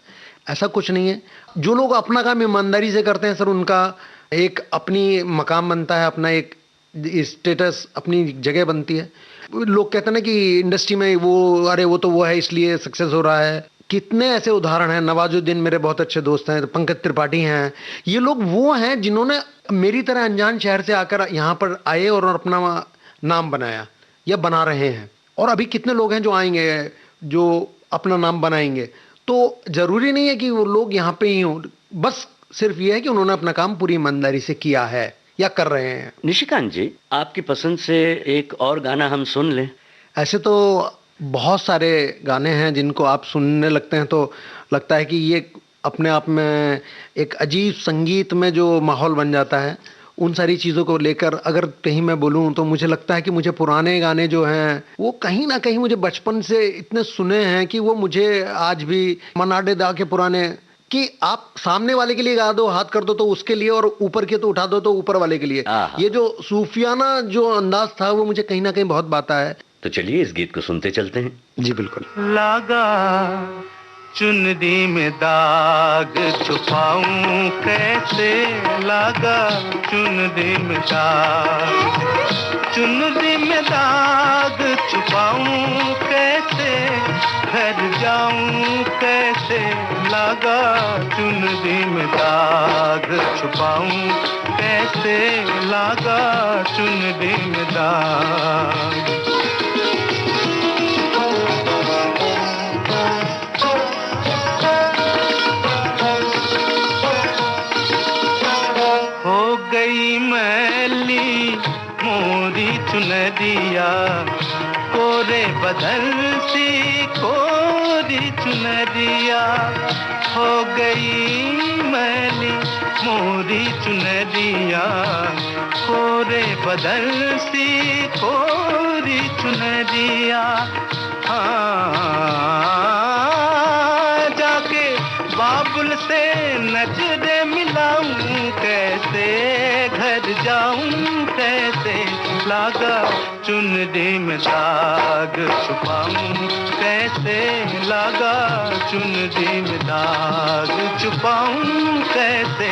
ऐसा कुछ नहीं है। जो लोग अपना काम ईमानदारी से करते हैं सर, उनका एक अपनी मकाम बनता है, अपना एक स्टेटस, अपनी जगह बनती है। लोग कहते हैं ना कि इंडस्ट्री में वो, अरे वो तो वो है इसलिए सक्सेस हो रहा है। कितने ऐसे उदाहरण हैं। नवाजुद्दीन मेरे बहुत अच्छे दोस्त हैं, पंकज त्रिपाठी हैं, ये लोग वो हैं जिन्होंने मेरी तरह अनजान शहर से आकर यहाँ पर आए और अपना नाम बनाया या बना रहे हैं। और अभी कितने लोग हैं जो आएंगे, जो अपना नाम बनाएंगे। तो जरूरी नहीं है कि वो लोग यहाँ पे ही हों, बस सिर्फ ये है कि उन्होंने अपना काम पूरी ईमानदारी से किया है या कर रहे हैं। निशिकांत जी, आपकी पसंद से एक और गाना हम सुन लें। ऐसे तो बहुत सारे गाने हैं जिनको आप सुनने लगते हैं तो लगता है कि ये अपने आप में एक अजीब संगीत में जो माहौल बन जाता है। उन सारी चीज़ों को लेकर अगर कहीं मैं बोलूँ तो मुझे लगता है कि मुझे पुराने गाने जो हैं वो कहीं ना कहीं मुझे बचपन से इतने सुने हैं कि वो मुझे आज भी मनाडे दा के पुराने, कि आप सामने वाले के लिए गा दो, हाथ कर दो तो उसके लिए, और ऊपर के तो उठा दो तो ऊपर वाले के लिए। ये जो सूफियाना जो अंदाज था वो मुझे कहीं ना कहीं बहुत भाता है। तो चलिए इस गीत को सुनते चलते हैं। जी बिल्कुल। लागा चुनरी में दाग छुपाऊं कैसे, लागा चुनरी में दाग, चुनरी में दाग छुपाऊं कैसे, घर जाऊं कैसे, लागा चुनरी में दाग छुपाऊं कैसे, लागा चुनरी में दाग। गई मैली मोरी चुनरिया, कोरे बदल सी कोरी चुनरिया, हो गई मैली मोरी चुनरिया, कोरे बदल सी कोरी चुनरिया। जाके बाबुल से नजरे मिलाऊं कैसे, घर जाऊं कैसे, लागा चुनरी में दाग छुपाऊं कैसे, लागा चुनरी में दाग छुपाऊं कैसे,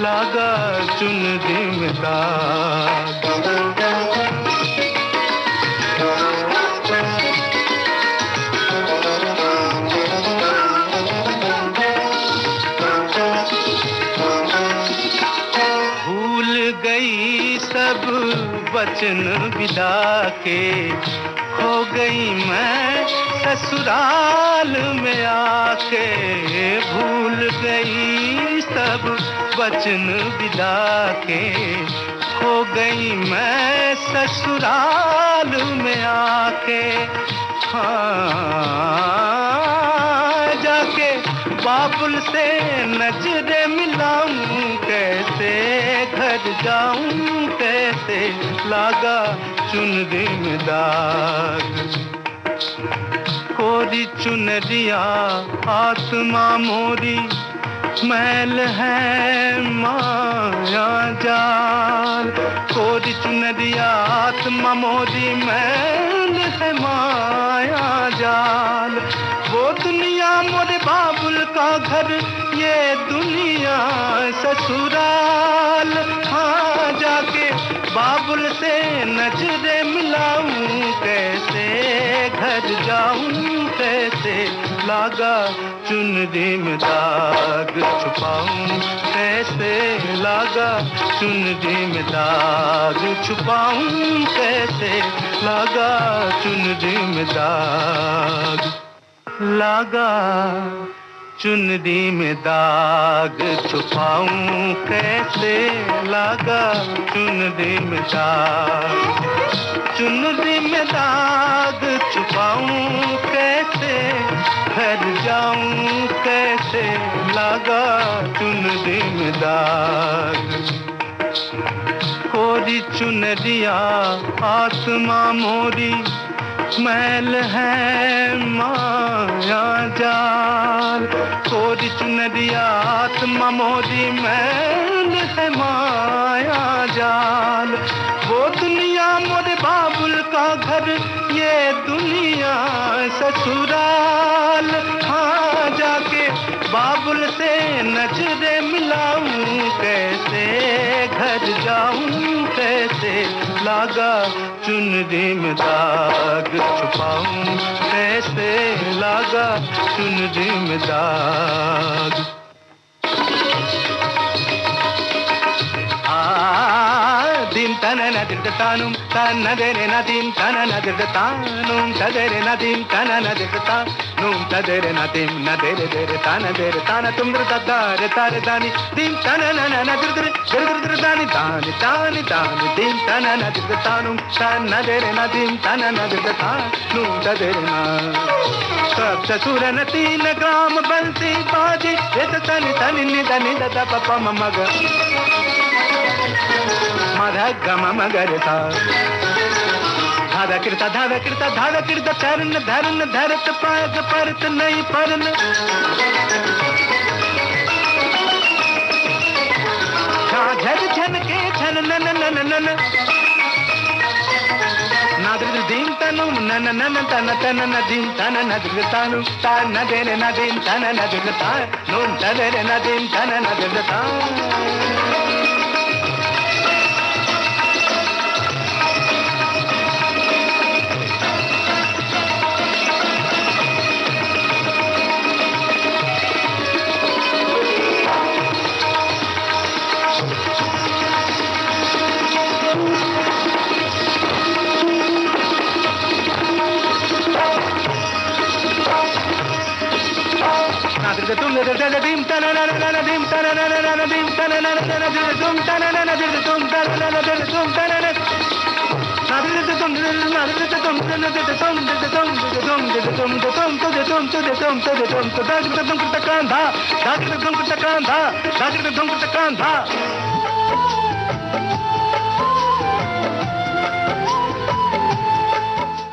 लागा चुनरी में दाग। वचन विदा के खो गई मैं ससुराल में आके, भूल गई सब वचन विदा के, खो गई मैं ससुराल में आके। जाके बाबुल से नजरे मिलाऊं कैसे, घर जाऊं कैसे, लागा चुनरी में दाग। कोरी चुनरिया आत्मा मोरी मैल है माँ माया जाल कोरी चुनरिया आत्मा मोरी मैल है माया जाल वो दुनिया मोरे बाबुल का घर ये दुनिया ससुराल हाँ जाके बाबुल से नजरे मिलाऊं कैसे घर जाऊं कैसे लागा चुनरी में दाग छुपाऊं कैसे लागा चुनरी में दाग छुपाऊं कैसे लागा चुनरी में दाग लागा चुनरी में दाग छुपाऊं कैसे लागा चुनरी में दाग चुनरी में दाग छुपाऊं कैसे घर जाऊं कैसे लागा चुनरी में दाग कोरी चुनरिया आत्मा मोरी मैल है माया जाल कोरी चुनरिया आत्मा मोरी मैल है माया जाल वो दुनिया मोरे बाबुल का घर ये दुनिया ससुराल हाँ जाके बाबुल से नजरे मिलाऊं कैसे घर जाऊं कैसे लागा चुनरी में दाग छुपाऊं कैसे लागा चुनरी में दाग dim tanana dirdatanum tanadere nadim tanana dirdatanum tadere nadim tanana dirdatanum tadere nadim nadere dere tanadere tanatum dirdadare tare dani dim tanana nadir dirdani dani dani dani dim tanana dirdatanum tanadere nadim tanana dirdatanum tadere na सब ससुर न 3 ग्राम बंसी बाजी ये तनी तनी निदनी ददा पपा मग मधा गम मगर था धादा किरता चरण धरन धरत पाग परत नहीं परन झन झन के छन नन नन नन नादर दीन तनु नन नन तन तन नदीन तन नदर तनु तन नदर नदीन तन नदर तन नून तदर नदीन तन नदर तन dim tanana dim tanana dim tanana dim tanana dim tanana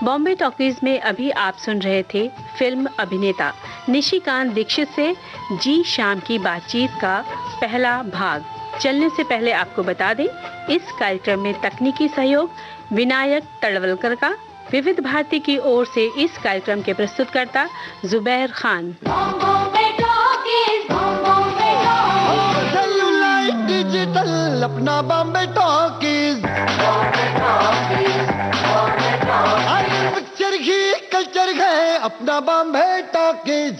Bombay talkies में अभी आप सुन रहे थे फिल्म अभिनेता निशिकांत दीक्षित से जी शाम की बातचीत का पहला भाग। चलने से पहले आपको बता दें, इस कार्यक्रम में तकनीकी सहयोग विनायक तड़वलकर का। विविध भारती की ओर से इस कार्यक्रम के प्रस्तुतकर्ता जुबैर खान। डिजिटल अपना बॉम्बे टॉकीज, पिक्चर ही कल्चर है अपना बॉम्बे टॉकीज।